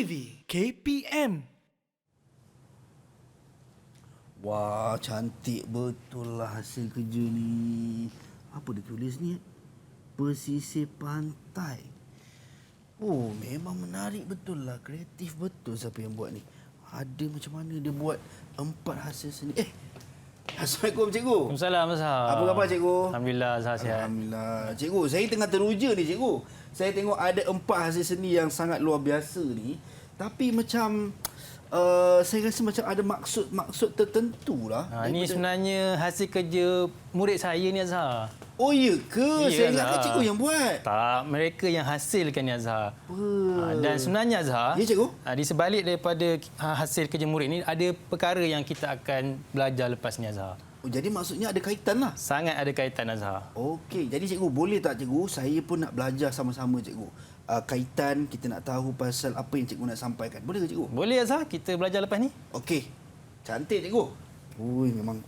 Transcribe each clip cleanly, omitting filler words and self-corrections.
TV KPM. Wah, cantik betul lah hasil kerja ni. Apa dia tulis ni? Pesisir pantai. Oh, memang menarik betul lah. Kreatif betul siapa yang buat ni. Ada macam mana dia buat 4 hasil seni. Assalamualaikum cikgu. Waalaikumsalam Azhar. Apa khabar cikgu? Alhamdulillah Azhar sihat. Alhamdulillah. Cikgu, saya tengah teruja ni cikgu. Saya tengok ada 4 hasil seni yang sangat luar biasa ni. Tapi macam saya rasa macam ada maksud tertentu lah. Ini sebenarnya hasil kerja murid saya ni Azhar. Oh ya ke? Ya, Saya ingatkan Azhar. cikgu yang buat. Tak, mereka yang hasilkan ni Azhar. Dan sebenarnya Azhar, Ya cikgu? di sebalik daripada hasil kerja murid ni ada perkara yang kita akan belajar lepas ni Azhar. Oh, jadi maksudnya ada kaitan lah. Sangat ada kaitan Azhar. Okey, jadi cikgu boleh tak cikgu? Saya pun nak belajar sama-sama cikgu. Kaitan, kita nak tahu pasal apa yang cikgu nak sampaikan. Boleh ke cikgu? Boleh Azhar, kita belajar lepas ni? Okey. Cantik cikgu. Ui, memang.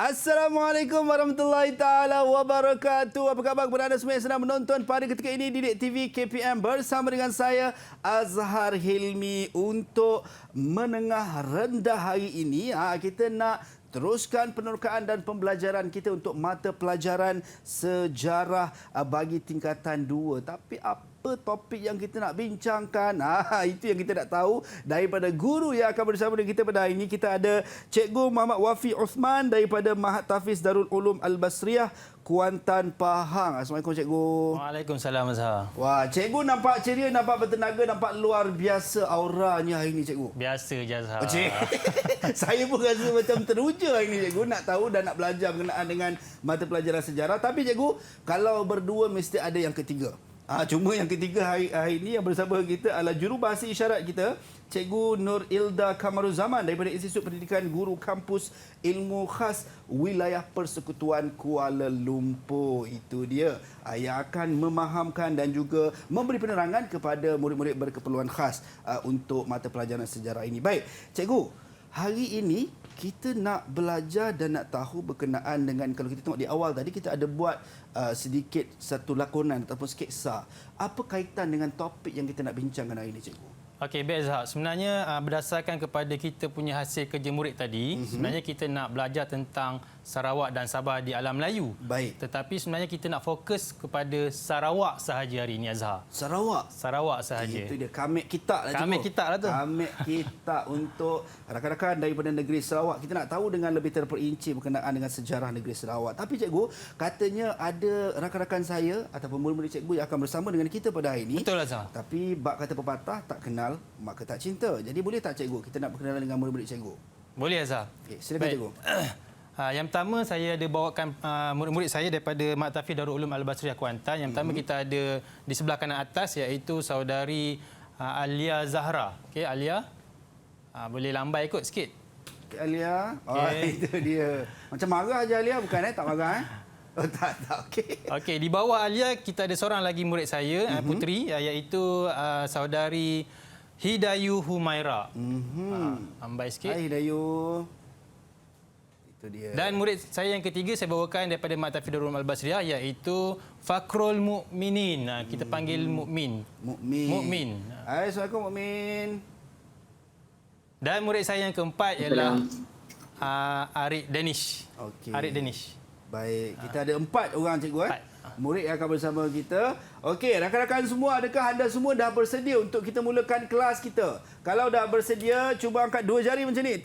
Assalamualaikum warahmatullahi taala wabarakatuh. Apa khabar kepada anda semua yang sedang menonton pada ketika ini di Didik TV KPM bersama dengan saya Azhar Hilmi. Untuk menengah rendah hari ini kita nak teruskan penerokaan dan pembelajaran kita untuk mata pelajaran sejarah bagi tingkatan 2. Tapi apa topik yang kita nak bincangkan? Itu yang kita nak tahu daripada guru yang akan bersama dengan kita pada hari ini. Kita ada Cikgu Muhammad Wafi Osman daripada Mahat Tahfiz Darul Ulum Al-Basriyah, Kuantan, Pahang. Assalamualaikum cikgu. Waalaikumsalam Azhar. Wah, cikgu nampak ceria, nampak bertenaga, nampak luar biasa auranya hari ini cikgu. Biasa je Azhar. Saya pun rasa macam teruja hari ini cikgu, nak tahu dan nak belajar berkenaan dengan mata pelajaran sejarah. Tapi cikgu, kalau berdua mesti ada yang ketiga. Cuma yang ketiga hari ini yang bersama kita adalah jurubahasa isyarat kita, Cikgu Nur Ilda Kamaruzaman daripada Institut Pendidikan Guru Kampus Ilmu Khas Wilayah Persekutuan Kuala Lumpur. Itu dia yang akan memahamkan dan juga memberi penerangan kepada murid-murid berkeperluan khas untuk mata pelajaran sejarah ini. Baik, Cikgu, hari ini kita nak belajar dan nak tahu berkenaan dengan, kalau kita tengok di awal tadi kita ada buat sedikit satu lakonan ataupun sketsa. Apa kaitan dengan topik yang kita nak bincangkan hari ini cikgu? Okey, baik Azhar. Sebenarnya berdasarkan kepada kita punya hasil kerja murid tadi, sebenarnya kita nak belajar tentang Sarawak dan Sabah di alam Melayu. Baik. Tetapi sebenarnya kita nak fokus kepada Sarawak sahaja hari ini Azhar. Sarawak. Sarawak sahaja. Itu dia, kamek kita lah cikgu. Kamek kita lah tu. Kamek kita untuk rakan-rakan daripada negeri Sarawak. Kita nak tahu dengan lebih terperinci berkenaan dengan sejarah negeri Sarawak. Tapi cikgu, katanya ada rakan-rakan saya ataupun murid-murid cikgu yang akan bersama dengan kita pada hari ini. Betul Azhar. Tapi bab kata pepatah, tak kenal maka tak cinta. Jadi boleh tak cikgu kita nak berkenalan dengan murid-murid cikgu? Boleh Azhar. Okey, silakan cikgu. Yang pertama saya ada bawakan murid-murid saya daripada Mahat Tahfiz Darul Ulum Al-Basriyah Kuantan. Yang pertama kita ada di sebelah kanan atas iaitu saudari Alia Zahra. Okey, Alia. Boleh lambai ikut sikit. Okay, Alia. Itu dia. Macam marah aja Alia, bukan tak marah Oh, tak. Okey. Okey, di bawah Alia kita ada seorang lagi murid saya, puteri, iaitu saudari Hidayu Humaira. Lambai sikit. Hai Hidayu. Itu dia. Dan murid saya yang ketiga saya bawakan daripada Mahat Tahfiz Darul Ulum Al-Basriyah iaitu Fakrul Mukminin. Kita panggil Mukmin. Mukmin. Hai, Assalamualaikum Mukmin. Dan murid saya yang keempat ialah Arik Danish. Okey. Arik Danish. Baik, kita ada 4 orang cikgu Empat. Murid yang akan bersama kita. Okey, rakan-rakan semua, adakah anda semua dah bersedia untuk kita mulakan kelas kita? Kalau dah bersedia, cuba angkat 2 jari macam ni.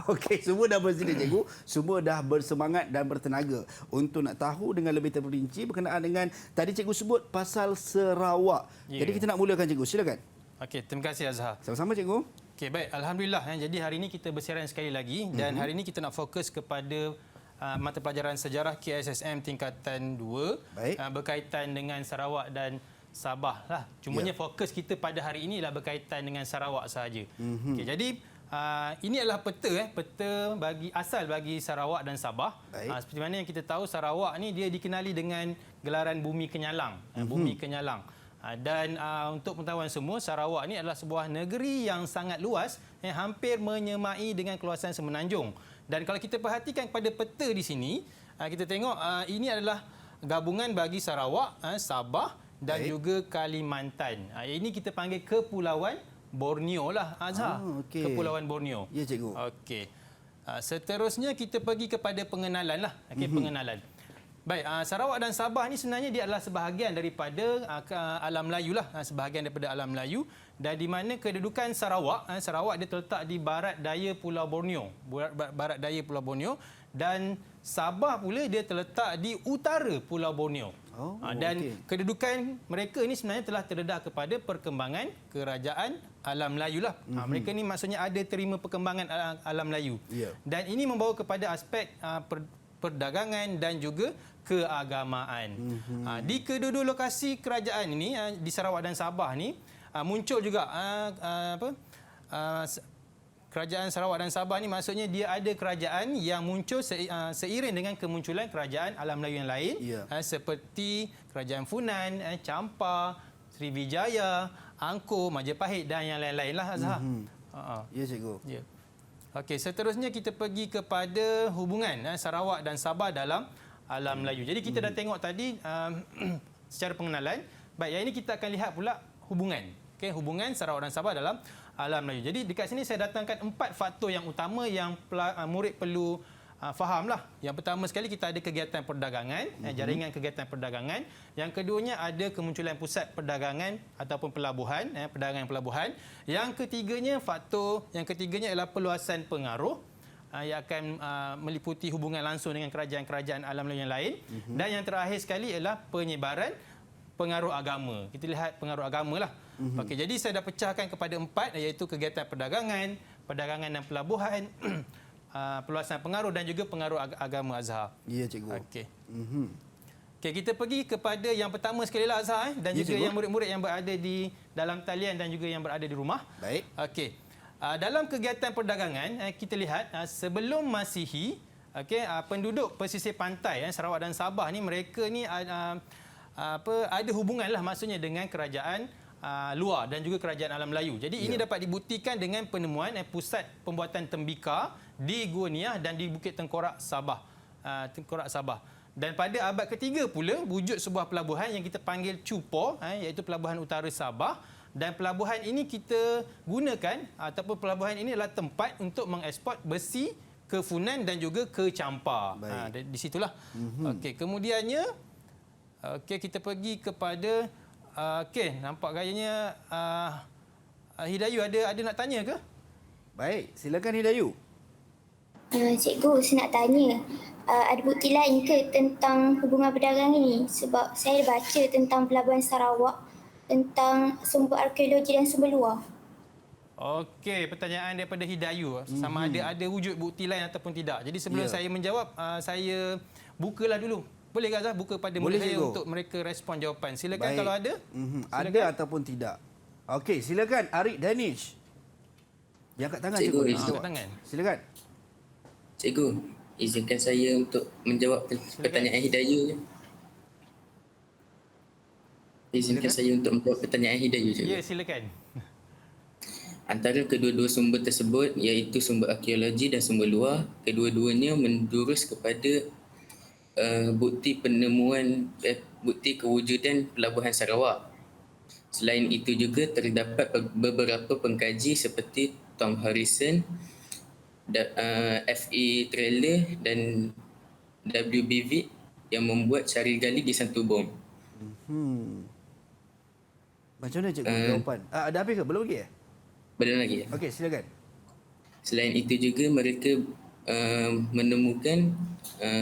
Okey, semua dah bersedia cikgu. Semua dah bersemangat dan bertenaga untuk nak tahu dengan lebih terperinci berkenaan dengan tadi cikgu sebut pasal Sarawak. Jadi kita nak mulakan cikgu. Silakan. Okey, terima kasih Azhar. Sama-sama cikgu. Okey, baik. Alhamdulillah. Jadi hari ini kita bersiaran sekali lagi dan hari ini kita nak fokus kepada mata pelajaran sejarah KSSM tingkatan 2 Baik. berkaitan dengan Sarawak dan Sabah lah. Cumanya fokus kita pada hari ini ialah berkaitan dengan Sarawak sahaja. Okey, jadi ini adalah peta bagi Sarawak dan Sabah. Seperti mana yang kita tahu, Sarawak ni dia dikenali dengan gelaran Bumi Kenyalang. Bumi Kenyalang. Dan untuk pengetahuan semua, Sarawak ni adalah sebuah negeri yang sangat luas, hampir menyemai dengan kawasan Semenanjung. Dan kalau kita perhatikan pada peta di sini, kita tengok ini adalah gabungan bagi Sarawak, Sabah dan juga Kalimantan. Ini kita panggil Kepulauan Borneo lah, Azhar. Kepulauan Borneo. Ya, cikgu. Okey. Seterusnya kita pergi kepada pengenalan lah. Pengenalan. Baik, Sarawak dan Sabah ni sebenarnya dia adalah sebahagian daripada alam Melayu lah. Sebahagian daripada alam Melayu. Dan di mana kedudukan Sarawak, Sarawak dia terletak di barat daya Pulau Borneo. Barat daya Pulau Borneo. Dan Sabah pula dia terletak di utara Pulau Borneo. Dan kedudukan mereka ni sebenarnya telah terdedah kepada perkembangan kerajaan alam Melayu lah. Mereka ni maksudnya ada terima perkembangan alam Melayu. Dan ini membawa kepada aspek perdagangan dan juga keagamaan. Di kedua-dua lokasi kerajaan ini, di Sarawak dan Sabah ni, muncul juga kerajaan Sarawak dan Sabah ni maksudnya dia ada kerajaan yang muncul seiring dengan kemunculan kerajaan alam Melayu yang lain, seperti kerajaan Funan, Champa, Sriwijaya, Angkor, Majapahit dan yang lain-lain lah, Azhar. Ya, cikgu. Ya. Okey, seterusnya kita pergi kepada hubungan Sarawak dan Sabah dalam alam Melayu. Jadi kita dah tengok tadi secara pengenalan. Baik, yang ini kita akan lihat pula hubungan. Okey, hubungan Sarawak dan Sabah dalam alam Melayu. Jadi dekat sini saya datangkan 4 faktor yang utama yang murid perlu fahamlah. Yang pertama sekali kita ada kegiatan perdagangan, jaringan kegiatan perdagangan. Yang keduanya ada kemunculan pusat perdagangan ataupun pelabuhan, perdagangan pelabuhan. Yang ketiganya ialah peluasan pengaruh yang akan meliputi hubungan langsung dengan kerajaan-kerajaan alam Melayu yang lain. Dan yang terakhir sekali ialah penyebaran pengaruh agama. Kita lihat pengaruh agama lah. Okey, jadi saya dah pecahkan kepada 4, iaitu kegiatan perdagangan, perdagangan dan pelabuhan, peluasan pengaruh dan juga pengaruh agama, Azhar. Ya, cikgu. Okey. Okey, kita pergi kepada yang pertama sekali lah, Azhar, dan juga cikgu, yang murid-murid yang berada di dalam talian dan juga yang berada di rumah. Baik. Okey. Dalam kegiatan perdagangan, kita lihat sebelum Masihi, penduduk pesisir pantai Sarawak dan Sabah ni, mereka ni ada hubungan lah maksudnya dengan kerajaan luar dan juga kerajaan alam Melayu. Jadi ini dapat dibuktikan dengan penemuan pusat pembuatan tembikar di Gua Niah dan di Bukit Tengkorak, Sabah. Dan pada abad ketiga pula wujud sebuah pelabuhan yang kita panggil Cupor, iaitu Pelabuhan Utara Sabah. Dan pelabuhan ini kita gunakan ataupun pelabuhan ini adalah tempat untuk mengeksport besi ke Funan dan juga ke Champa. Di situlah. Okey, kemudiannya kita pergi kepada nampak gayanya Hidayu ada nak tanya ke? Baik, silakan Hidayu. Cikgu, saya nak tanya, ada bukti lain ke tentang hubungan perdagangan ini? Sebab saya baca tentang pelabuhan Sarawak, tentang sumber arkeologi dan sumber luar. Okey, pertanyaan daripada Hidayu. Sama ada wujud bukti lain ataupun tidak. Jadi sebelum saya menjawab, saya bukalah dulu. Boleh tak, Azhar, buka pada murid saya untuk mereka respon jawapan. Silakan. Baik. Kalau ada. Ada ataupun tidak. Okey, silakan Arik Danish. Yang kat tangan, cikgu. Angkat tangan. Silakan. Cikgu, izinkan saya untuk menjawab pertanyaan Hidayu. Izinkan saya untuk menjawab pertanyaan Hidayu, cikgu. Ya, silakan. Antara kedua-dua sumber tersebut, iaitu sumber arkeologi dan sumber luar, kedua-duanya menjurus kepada bukti penemuan, bukti kewujudan Pelabuhan Sarawak. Selain itu juga terdapat beberapa pengkaji seperti Tom Harrison, F.E. Trailer dan W.B.V. yang membuat cari gali di Santubong. Macam mana, cikgu, jawapan? Ada habis ke? Belum lagi? Belum lagi. Okey, silakan. Selain itu juga mereka menemukan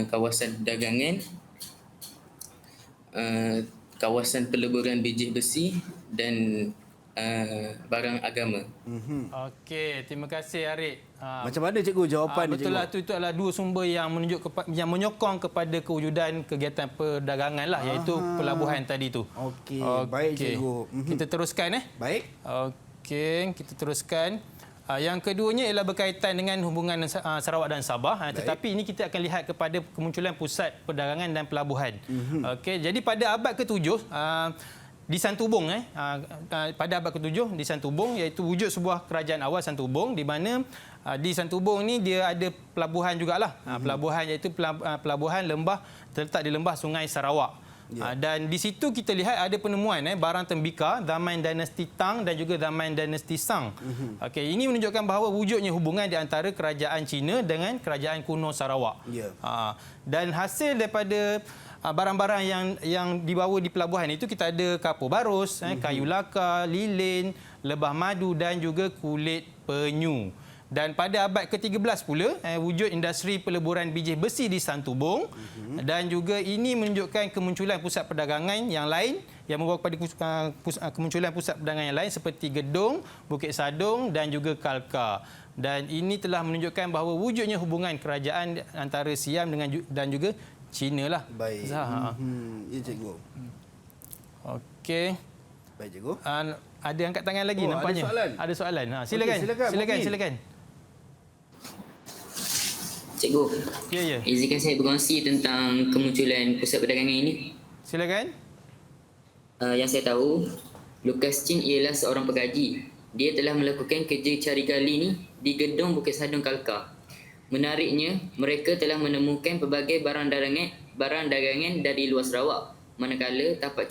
kawasan dagangan, kawasan peleburan biji besi dan barang agama. Okey, terima kasih Arik. Macam mana cikgu jawapan ni, Betul cikgu? lah, itu adalah dua sumber yang yang menyokong kepada kewujudan kegiatan perdagangan lah, iaitu pelabuhan tadi tu. Okey, baik cikgu. Kita teruskan Baik. Okey, kita teruskan. Yang keduanya ialah berkaitan dengan hubungan Sarawak dan Sabah. Tetapi ini kita akan lihat kepada kemunculan pusat perdagangan dan pelabuhan. Okey, jadi pada abad ke-7 di Santubong pada abad ke-7 di Santubong, iaitu wujud sebuah kerajaan awal Santubong, di mana di Santubong ni dia ada pelabuhan jugalah. Pelabuhan iaitu pelabuhan lembah, terletak di lembah Sungai Sarawak. Dan di situ kita lihat ada penemuan barang tembika zaman dinasti Tang dan juga zaman dinasti Sang. Okey, ini menunjukkan bahawa wujudnya hubungan di antara kerajaan Cina dengan kerajaan kuno Sarawak. Dan hasil daripada barang-barang yang dibawa di pelabuhan itu, kita ada kapur barus, kayu laka, lilin, lebah madu dan juga kulit penyu. Dan pada abad ke-13 pula, wujud industri peleburan biji besi di Santubong. Dan juga ini menunjukkan kemunculan pusat perdagangan yang lain yang membawa kepada kemunculan pusat perdagangan yang lain seperti Gedong, Bukit Sadong dan juga Kalka. Dan ini telah menunjukkan bahawa wujudnya hubungan kerajaan antara Siam dan juga Cina lah. Baik. Ya, cikgu. Okey. Baik, cikgu. Ada angkat tangan lagi nampaknya. Ada soalan. Silakan. Okey, Silakan. Cikgu, Ya. izinkan saya berkongsi tentang kemunculan pusat perdagangan ini. Silakan. Yang saya tahu, Lucas Chin ialah seorang pengkaji. Dia telah melakukan kerja cari gali ni di Gedong Bukit Sadong Kalka. Menariknya, mereka telah menemukan pelbagai barang dagangan dari luar Sarawak. Manakala tapak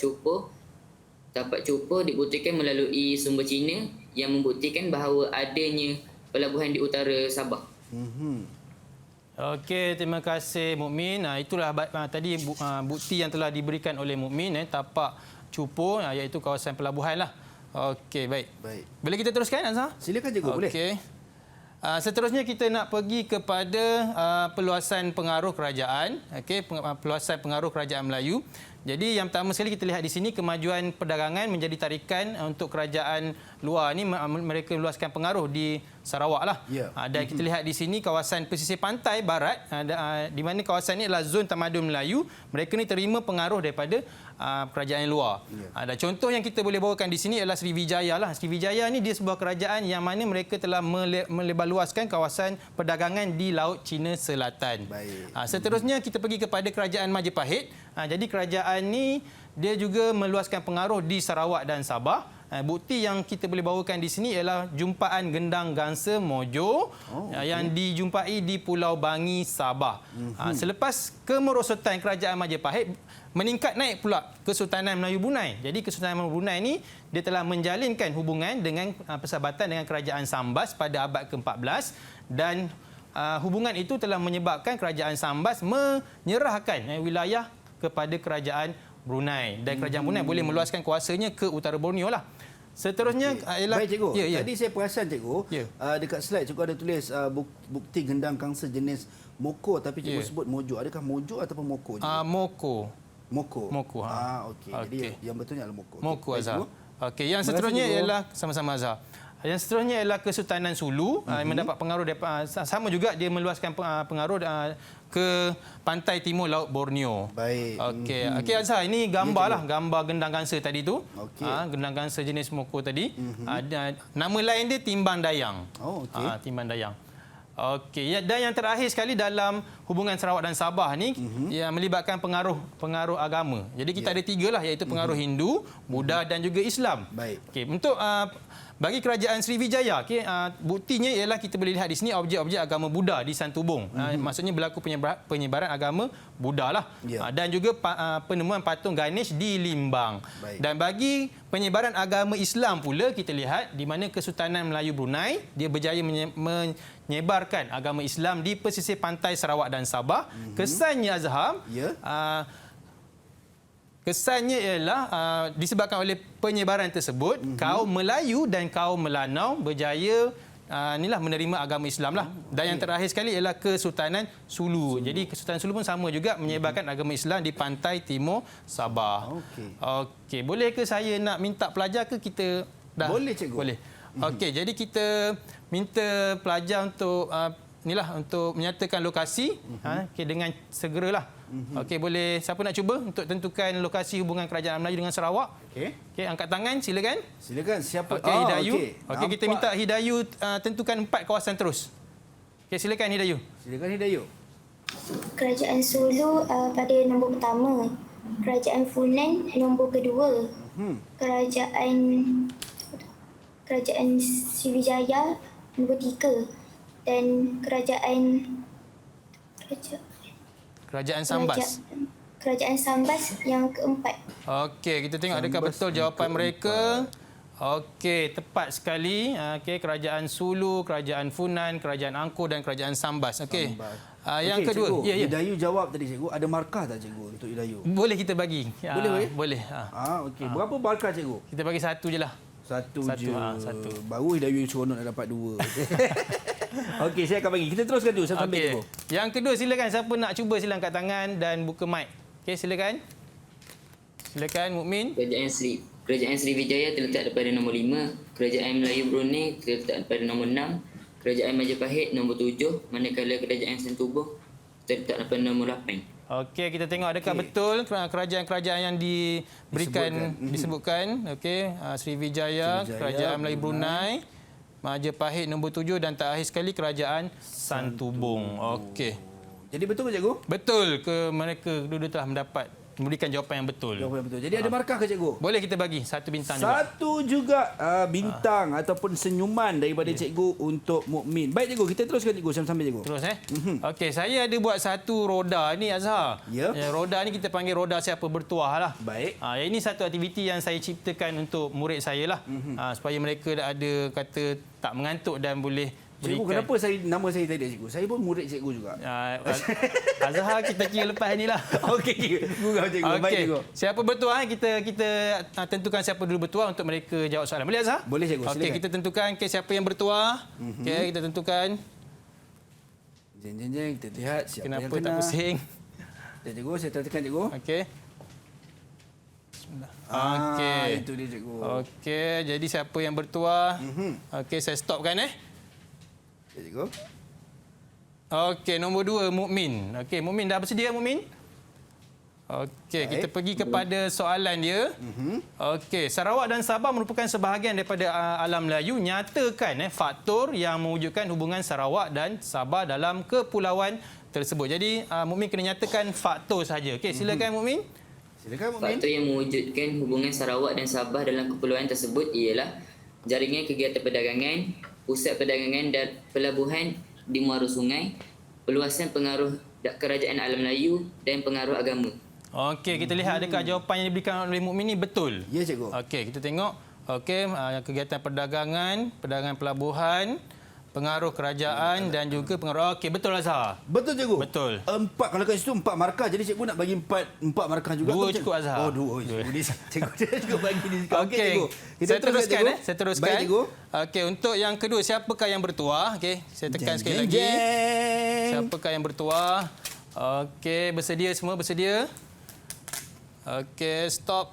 cupur dibuktikan melalui sumber Cina yang membuktikan bahawa adanya pelabuhan di utara Sabah. Okey, terima kasih Mukmin. Itulah tadi bukti yang telah diberikan oleh Mukmin, tapak cupur, iaitu kawasan pelabuhan lah. Okey, baik. Boleh kita teruskan, Azhar? Silakan, cikgu. Boleh. Okey. Seterusnya kita nak pergi kepada peluasan pengaruh kerajaan, peluasan pengaruh kerajaan Melayu. Jadi yang pertama sekali kita lihat di sini kemajuan perdagangan menjadi tarikan untuk kerajaan luar ni, mereka meluaskan pengaruh di Sarawak lah. Dan kita lihat di sini kawasan pesisir pantai barat, di mana kawasan ini adalah zon tamadun Melayu. Mereka ni terima pengaruh daripada kerajaan luar. Dan contoh yang kita boleh bawakan di sini adalah Sriwijaya lah. Sriwijaya ni dia sebuah kerajaan yang mana mereka telah melebarluaskan kawasan perdagangan di Laut Cina Selatan. Seterusnya kita pergi kepada kerajaan Majapahit. Jadi kerajaan ni dia juga meluaskan pengaruh di Sarawak dan Sabah. Bukti yang kita boleh bawakan di sini ialah jumpaan gendang gangsa Mojo yang dijumpai di Pulau Bangi, Sabah. Selepas kemerosotan kerajaan Majapahit, meningkat naik pula Kesultanan Melayu Brunei. Jadi Kesultanan Melayu Brunei ini dia telah menjalinkan hubungan dengan persahabatan dengan kerajaan Sambas pada abad ke-14, dan hubungan itu telah menyebabkan kerajaan Sambas menyerahkan wilayah kepada kerajaan Brunei, dan kerajaan Brunei boleh meluaskan kuasanya ke utara Borneo lah. Seterusnya ialah... Baik, cikgu. Tadi saya perasan, cikgu, dekat slide cikgu ada tulis bukti gendang gangsa jenis Moko, tapi cikgu sebut Mojo. Adakah Mojo ataupun Moko? Moko. Okey. Jadi yang betulnya adalah Moko. Moko, Azhar. Okey, yang seterusnya ialah sama-sama, Azhar. Yang seterusnya ialah Kesultanan Sulu, mendapat pengaruh daripada, sama juga dia meluaskan pengaruh ke pantai timur Laut Borneo. Baik. Okey, Azhar, ini gambar lah, gambar gendang gangsa tadi tu. Gendang gangsa jenis Moko tadi. Nama lain dia timbang dayang. Timbang dayang. Okey, dan yang terakhir sekali dalam hubungan Sarawak dan Sabah ni yang melibatkan pengaruh agama. Jadi kita ada tiga lah, iaitu pengaruh Hindu, Buddha dan juga Islam. Okey, untuk bagi kerajaan Sriwijaya, buktinya ialah kita boleh lihat di sini objek-objek agama Buddha di Santubong. Maksudnya berlaku penyebaran agama Buddha lah. Dan juga penemuan patung Ganesh di Limbang. Dan bagi penyebaran agama Islam pula, kita lihat di mana Kesultanan Melayu Brunei dia berjaya menyebarkan agama Islam di pesisir pantai Sarawak dan Sabah. Kesannya, Azhar, kesannya ialah disebabkan oleh penyebaran tersebut, kaum Melayu dan kaum Melanau berjaya menerima agama Islam lah. Dan yang terakhir sekali ialah Kesultanan Sulu. Jadi Kesultanan Sulu pun sama juga menyebarkan agama Islam di pantai timur Sabah. Okey, boleh ke saya nak minta pelajar ke kita Dah. Boleh, cikgu. Boleh. Okey, jadi kita minta pelajar untuk untuk menyatakan lokasi okey dengan segeralah. Okey, boleh siapa nak cuba untuk tentukan lokasi hubungan kerajaan Melayu dengan Sarawak? Okey, angkat tangan silakan. Silakan siapa? Okey, Hidayu. Okey, kita Nampak. minta Hidayu tentukan 4 kawasan terus. Okey, silakan Hidayu. Silakan Hidayu. Kerajaan Sulu pada nombor pertama. Kerajaan Funan nombor kedua. Kerajaan Sriwijaya nombor 3 dan Kerajaan Sambas. Kerajaan Sambas yang keempat. Okey, kita tengok adakah betul jawapan mereka. Okey, tepat sekali. Okey, Kerajaan Sulu, Kerajaan Funan, Kerajaan Angkor dan Kerajaan Sambas. Okey. Yang kedua, cikgu, ya. Hidayu jawab tadi, cikgu. Ada markah tak, cikgu, untuk Hidayu? Boleh kita bagi. Boleh? Boleh. Okey. Berapa markah, cikgu? Kita bagi 1 je lah. Satu Satu, je. satu. Baru Hidayu seronok nak dapat 2. Okey, saya akan bagi. Kita teruskan dulu sampai Okey. cikgu. Yang kedua, silakan siapa nak cuba sila angkat tangan dan buka mic. Okey, silakan. Silakan Mukmin. Kerajaan Sriwijaya terletak pada nombor 5, Kerajaan Melayu Brunei terletak pada nombor 6, Kerajaan Majapahit nombor 7, manakala Kerajaan Sentubong terletak pada nombor 8. Okey, kita tengok adakah betul kerajaan-kerajaan yang disebutkan. Okey, Sriwijaya, Kerajaan Melayu Brunei, Majapahit nombor 7 dan terakhir sekali Kerajaan Santubong. Okey. Jadi betul ke, cikgu? Betul ke mereka dua-dua telah memberikan jawapan yang betul? Jawapan betul. Jadi ada markah ke, cikgu? Boleh kita bagi 1 bintang juga. Satu juga bintang ataupun senyuman daripada cikgu untuk Mukmin. Baik, cikgu, kita teruskan, cikgu, sampai cikgu. Terus Okey, saya ada buat satu roda ni, Azhar. Ya. Roda ni kita panggil roda siapa bertuah lah. Baik. Ini satu aktiviti yang saya ciptakan untuk murid saya lah. Supaya mereka ada kata tak mengantuk dan boleh Cikgu, berikan. kenapa nama saya tadi, cikgu? Saya pun murid cikgu juga. Azhar kita kira lepas ni lah. Okey, gurau cikgu. Baik, cikgu. Siapa bertuah, kita tentukan siapa dulu bertuah untuk mereka jawab soalan. Boleh, Azhar? Boleh, cikgu. Okey, Silakan. kita tentukan siapa yang bertuah. Okey, kita tentukan. Jeng, jeng, jeng. Kita lihat siapa Kenapa yang kena. tak pusing? Cikgu, saya tekan, cikgu. Okey. Okey. Itu dia, cikgu. Okey, jadi siapa yang bertuah? Okey, saya stopkan Ya, cikgu. Okey, nombor 2 Mukmin. Okey, Mukmin dah bersedia, Mukmin? Okey, kita pergi kepada soalan dia. Okey, Sarawak dan Sabah merupakan sebahagian daripada alam Melayu. Nyatakan faktor yang mewujudkan hubungan Sarawak dan Sabah dalam kepulauan tersebut. Jadi, Mukmin kena nyatakan faktor saja. Okey, silakan Mukmin. Silakan, Mukmin. Faktor yang mewujudkan hubungan Sarawak dan Sabah dalam kepulauan tersebut ialah jaringan kegiatan perdagangan, pusat perdagangan dan pelabuhan di muara sungai, peluasan pengaruh kerajaan alam Melayu dan pengaruh agama. Okey, kita lihat adakah jawapan yang diberikan oleh Mukmin ni betul. Ya, cikgu. Okey, kita tengok. Okey, kegiatan perdagangan pelabuhan, pengaruh kerajaan dan juga pengaruh. Okey, betul Azhar. Betul, cikgu. Betul. 4, kalau kat situ 4 markah. Jadi cikgu nak bagi 4 markah juga. 2 Betul, cukup, cikgu? Azhar. Oh, 2. Cikgu dia juga bagi ni. Okey, cikgu. saya teruskan. Saya teruskan. Baik, cikgu. Okey, untuk yang kedua, siapakah yang bertuah? Okey, saya tekan sekali lagi. Siapakah yang bertuah? Okey, bersedia semua? Bersedia? Okey, stop.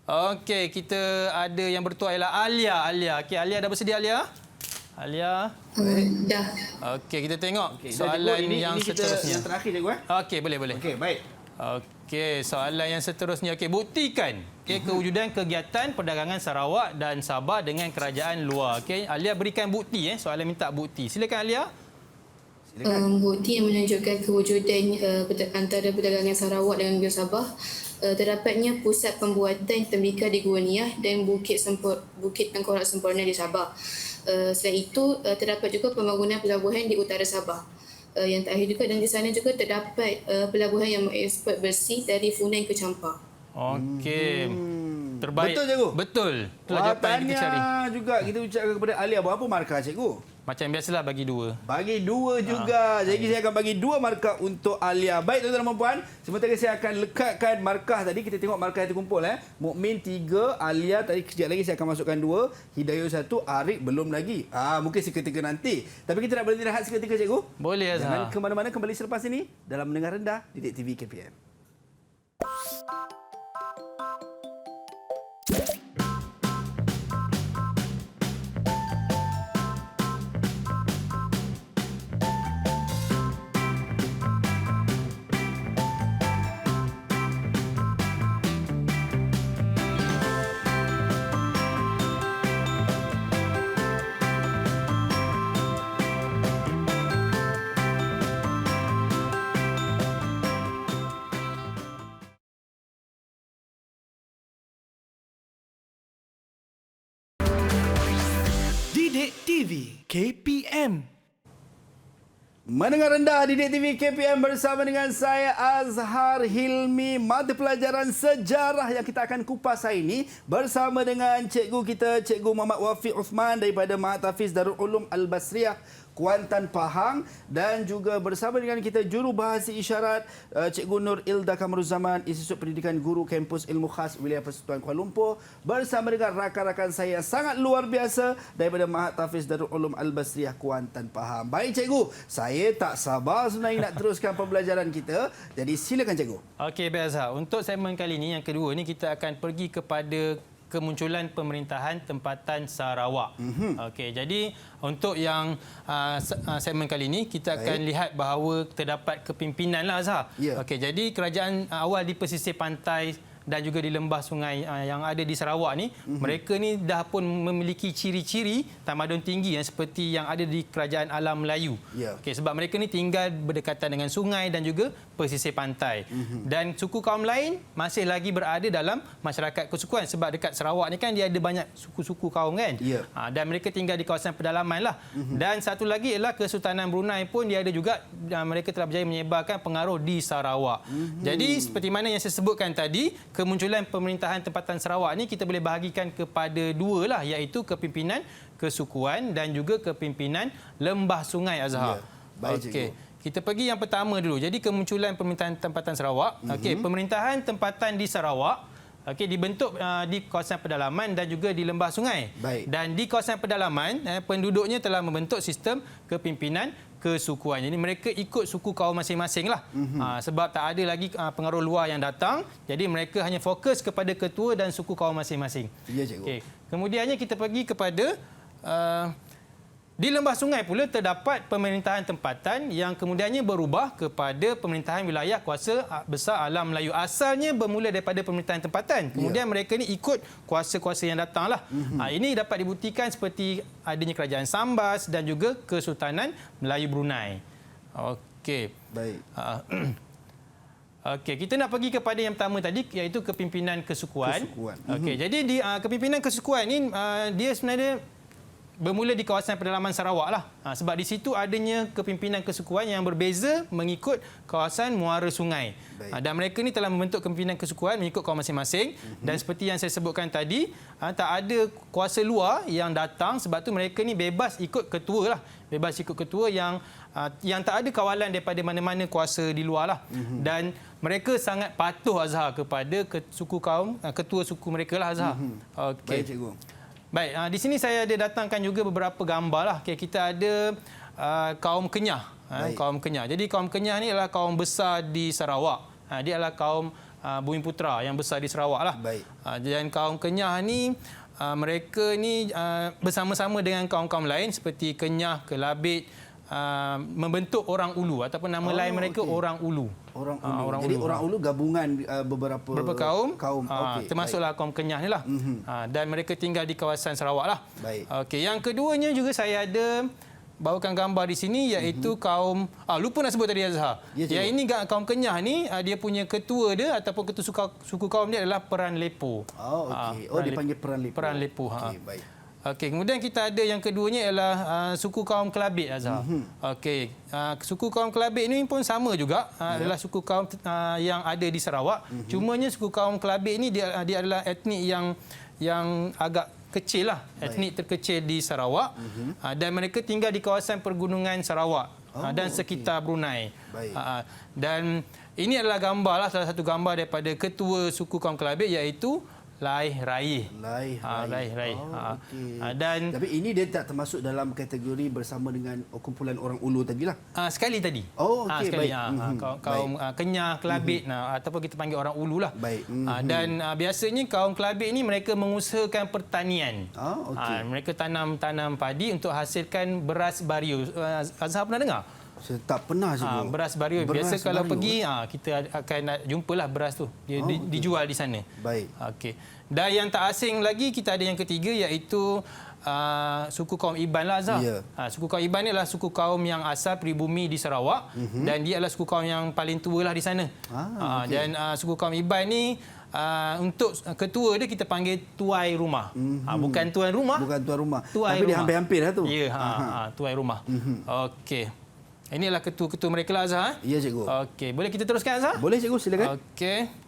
Okey, kita ada yang bertuah ialah Alia. Okey, Alia dah bersedia, Alia? Alia. Dah. Okey, kita tengok Cikgu, soalan ini yang kita seterusnya. yang terakhir, cikgu. Okey, boleh. Okey, baik. Okey, soalan yang seterusnya. Okey, buktikan kewujudan kegiatan perdagangan Sarawak dan Sabah dengan kerajaan luar. Okey, Alia berikan bukti. Soalan minta bukti. Silakan Alia. Bukti yang menunjukkan kewujudan antara perdagangan Sarawak dengan juga Sabah, terdapatnya pusat pembuatan tembikar di Gua Niah dan Bukit Tengkorak Sempurna di Sabah. Selain itu, terdapat juga pembangunan pelabuhan di utara Sabah. Yang terakhir juga, dan di sana juga terdapat pelabuhan yang mengeksport bersih dari Funan ke Champa. Okey. Terbaik. Betul, cikgu? Betul. Itulah jawapan yang kita cari. juga kita ucapkan kepada Alia. Berapa markah, cikgu? Macam biasalah bagi 2. Bagi 2 juga. Jadi saya akan bagi 2 markah untuk Alia. Baik, tuan-tuan dan puan. Sementara saya akan lekatkan markah tadi. Kita tengok markah yang terkumpul. Mukmin 3, Alia tadi kejap lagi saya akan masukkan 2, Hidayu 1, Arik belum lagi. Mungkin seketika nanti. Tapi kita nak berhenti rehat seketika, cikgu. Boleh, Jangan Azhar. ke mana-mana, kembali selepas ini dalam Mendengar Rendah Didik TV KPM. Didik TV KPM. Mendengar rendah Didik TV KPM bersama dengan saya Azhar Hilmi. Mata pelajaran sejarah yang kita akan kupas hari ini bersama dengan cikgu kita, Cikgu Muhammad Wafiq Uthman daripada Mahathfiz Darul Ulum Al-Basriyah, Kuantan, Pahang, dan juga bersama dengan kita jurubahasa isyarat Cikgu Nur Ilda Kamaruzaman, Institut Pendidikan Guru Kampus Ilmu Khas Wilayah Persekutuan Kuala Lumpur, bersama dengan rakan-rakan saya yang sangat luar biasa daripada Mahathfiz Darul Ulum Al-Basriyah, Kuantan, Pahang. Baik cikgu, saya tak sabar sebenarnya nak teruskan pembelajaran kita. Jadi silakan cikgu. Okey, baik Azhar. Untuk segmen kali ini, yang kedua ni, kita akan pergi kepada kemunculan pemerintahan tempatan Sarawak. Okey, jadi untuk yang segmen kali ini kita akan lihat bahawa terdapat kepimpinan lah Azhar. Ya. Okey, jadi kerajaan awal di pesisir pantai dan juga di lembah sungai yang ada di Sarawak ni, mereka ni dah pun memiliki ciri-ciri tamadun tinggi yang seperti yang ada di kerajaan alam Melayu. Ya. Okey, sebab mereka ni tinggal berdekatan dengan sungai dan juga pesisir pantai. Dan suku kaum lain masih lagi berada dalam masyarakat kesukuan, sebab dekat Sarawak ni kan dia ada banyak suku-suku kaum kan. Ya. Dan mereka tinggal di kawasan pedalaman lah. Dan satu lagi ialah Kesultanan Brunei pun dia ada juga, mereka telah berjaya menyebarkan pengaruh di Sarawak. Jadi seperti mana yang saya sebutkan tadi, kemunculan pemerintahan tempatan Sarawak ni kita boleh bahagikan kepada dua lah, iaitu kepimpinan kesukuan dan juga kepimpinan lembah sungai Azhar. Ya. Baik, okey. cikgu. Kita pergi yang pertama dulu. Jadi kemunculan pemerintahan tempatan Sarawak. Okey, pemerintahan tempatan di Sarawak dibentuk di kawasan pedalaman dan juga di lembah sungai. Baik. Dan di kawasan pedalaman, penduduknya telah membentuk sistem kepimpinan kesukuan. Jadi mereka ikut suku kaum masing-masing lah. Sebab tak ada lagi pengaruh luar yang datang. Jadi mereka hanya fokus kepada ketua dan suku kaum masing-masing. Ya cikgu. Okey. Kemudiannya kita pergi kepada di lembah sungai pula terdapat pemerintahan tempatan yang kemudiannya berubah kepada pemerintahan wilayah kuasa besar alam Melayu. Asalnya bermula daripada pemerintahan tempatan. Kemudian mereka ni ikut kuasa-kuasa yang datanglah. Ini dapat dibuktikan seperti adanya kerajaan Sambas dan juga Kesultanan Melayu Brunei. Okey. Baik. Okey, kita nak pergi kepada yang pertama tadi, iaitu kepimpinan kesukuan. Okey, jadi di kepimpinan kesukuan ni dia sebenarnya bermula di kawasan pedalaman Sarawak lah. Sebab di situ adanya kepimpinan kesukuan yang berbeza mengikut kawasan muara sungai. Dan mereka ni telah membentuk kepimpinan kesukuan mengikut kaum masing-masing. Dan seperti yang saya sebutkan tadi, tak ada kuasa luar yang datang, sebab tu mereka ni bebas ikut ketua lah. Bebas ikut ketua yang tak ada kawalan daripada mana-mana kuasa di luar lah. Dan mereka sangat patuh Azhar kepada suku kaum, ketua suku mereka lah Azhar. Okey. Baik cikgu. Baik, di sini saya ada datangkan juga beberapa gambar lah. Okay, kita ada kaum Kenyah. Kaum Kenyah. Jadi kaum Kenyah ni adalah kaum besar di Sarawak. Dia adalah kaum Bumiputra yang besar di Sarawak lah. Baik. Dan kaum Kenyah ni, mereka ni bersama-sama dengan kaum-kaum lain seperti Kenyah, Kelabit, membentuk Orang Ulu ataupun nama lain mereka Orang Ulu. Orang Ulu. Jadi Orang Ulu gabungan beberapa kaum Okey, termasuklah kaum Kenyah ni lah. Dan mereka tinggal di kawasan Sarawak lah. Baik. Okey, yang keduanya juga saya ada bawakan gambar di sini, iaitu kaum lupa nak sebut tadi Azhar. Ya, yang ini kaum Kenyah ni, dia punya ketua dia ataupun ketua suku kaum dia adalah Peran Lepo. Okey. Dipanggil Peran Lepo. Peran Lepo. Okey, baik. Okey, kemudian kita ada yang keduanya ialah suku kaum Kelabit Azhar. Okey, suku kaum Kelabit ini pun sama juga, adalah suku kaum yang ada di Sarawak. Cumanya suku kaum Kelabit ini dia adalah etnik yang agak kecil lah, etnik terkecil di Sarawak. Dan mereka tinggal di kawasan pergunungan Sarawak dan sekitar Brunei. Baik. Dan ini adalah gambar lah, salah satu gambar daripada ketua suku kaum Kelabit, iaitu Lai Raih. Lai Raih. Okey. Dan tapi ini dia tak termasuk dalam kategori bersama dengan kumpulan Orang Ulu tadilah. sekali tadi. Okey, sekali. baik. Kaum Kenyah, Kelabit, ataupun kita panggil Orang Ulu lah. Baik. Dan biasanya kaum Kelabit ini mereka mengusahakan pertanian. Okey. Mereka tanam padi untuk hasilkan beras bario. Azhar pernah dengar? Saya tak pernah cikgu. Beras bario. Biasa kalau pergi kita akan jumpalah beras tu. Dia dijual di sana. Baik. Okey. Dan yang tak asing lagi, kita ada yang ketiga, iaitu suku kaum Iban lah Azhar. Ya. Suku kaum Iban ni adalah suku kaum yang asal pribumi di Sarawak dan dia adalah suku kaum yang paling tua lah di sana. Okay. Dan suku kaum Iban ni untuk ketua dia kita panggil tuai rumah. Bukan tuan rumah. Bukan tuan rumah. Tuai Tapi dia rumah. hampir-hampir lah tu. Ya, tuai rumah. Okey. Inilah ketua-ketua mereka lah Azhar. Ya, cikgu. Okey, boleh kita teruskan Azhar? Boleh, cikgu, silakan. Okey.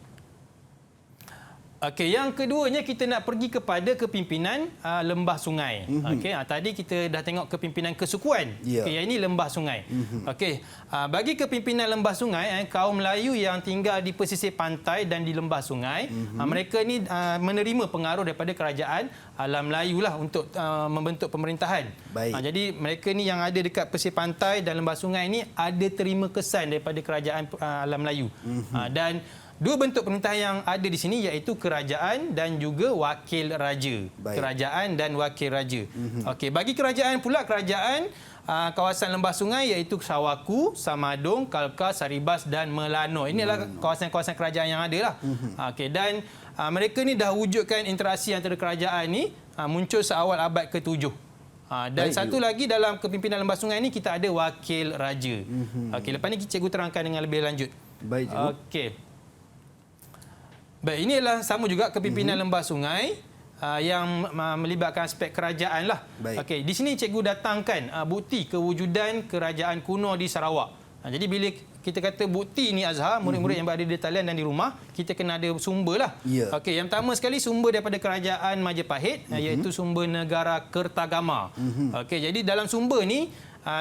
Okey, yang keduanya kita nak pergi kepada kepimpinan lembah sungai. Okey, tadi kita dah tengok kepimpinan kesukuan. Ya. Okey, yang ini lembah sungai. Okey, bagi kepimpinan lembah sungai, kaum Melayu yang tinggal di pesisir pantai dan di lembah sungai, mereka ni menerima pengaruh daripada kerajaan Alam Melayu lah untuk membentuk pemerintahan. Baik. Jadi mereka ni yang ada dekat pesisir pantai dan lembah sungai ni ada terima kesan daripada kerajaan Alam Melayu. Dan dua bentuk pemerintahan yang ada di sini iaitu kerajaan dan juga wakil raja. Baik. Kerajaan dan wakil raja. Okey, bagi kerajaan pula, kerajaan kawasan lembah sungai iaitu Sawaku, Samadong, Kalka, Saribas dan Melano. Ini adalah kawasan-kawasan kerajaan yang ada lah. Okey, dan mereka ni dah wujudkan interaksi antara kerajaan ni muncul seawal abad ke-7. Dan Baik, satu lagi dalam kepimpinan lembah sungai ni kita ada wakil raja. Okey, lepas ni cikgu terangkan dengan lebih lanjut. Baik, cikgu. Okey. Baik, ini adalah sama juga kepimpinan lembah sungai yang melibatkan aspek kerajaan lah. Baik. Okey, di sini cikgu datangkan bukti kewujudan kerajaan kuno di Sarawak. Jadi bila kita kata bukti ni Azhar, murid-murid yang berada di talian dan di rumah, kita kena ada sumber lah. Ya. Okey, yang pertama sekali sumber daripada kerajaan Majapahit, iaitu sumber negara Kertagama. Okey, jadi dalam sumber ni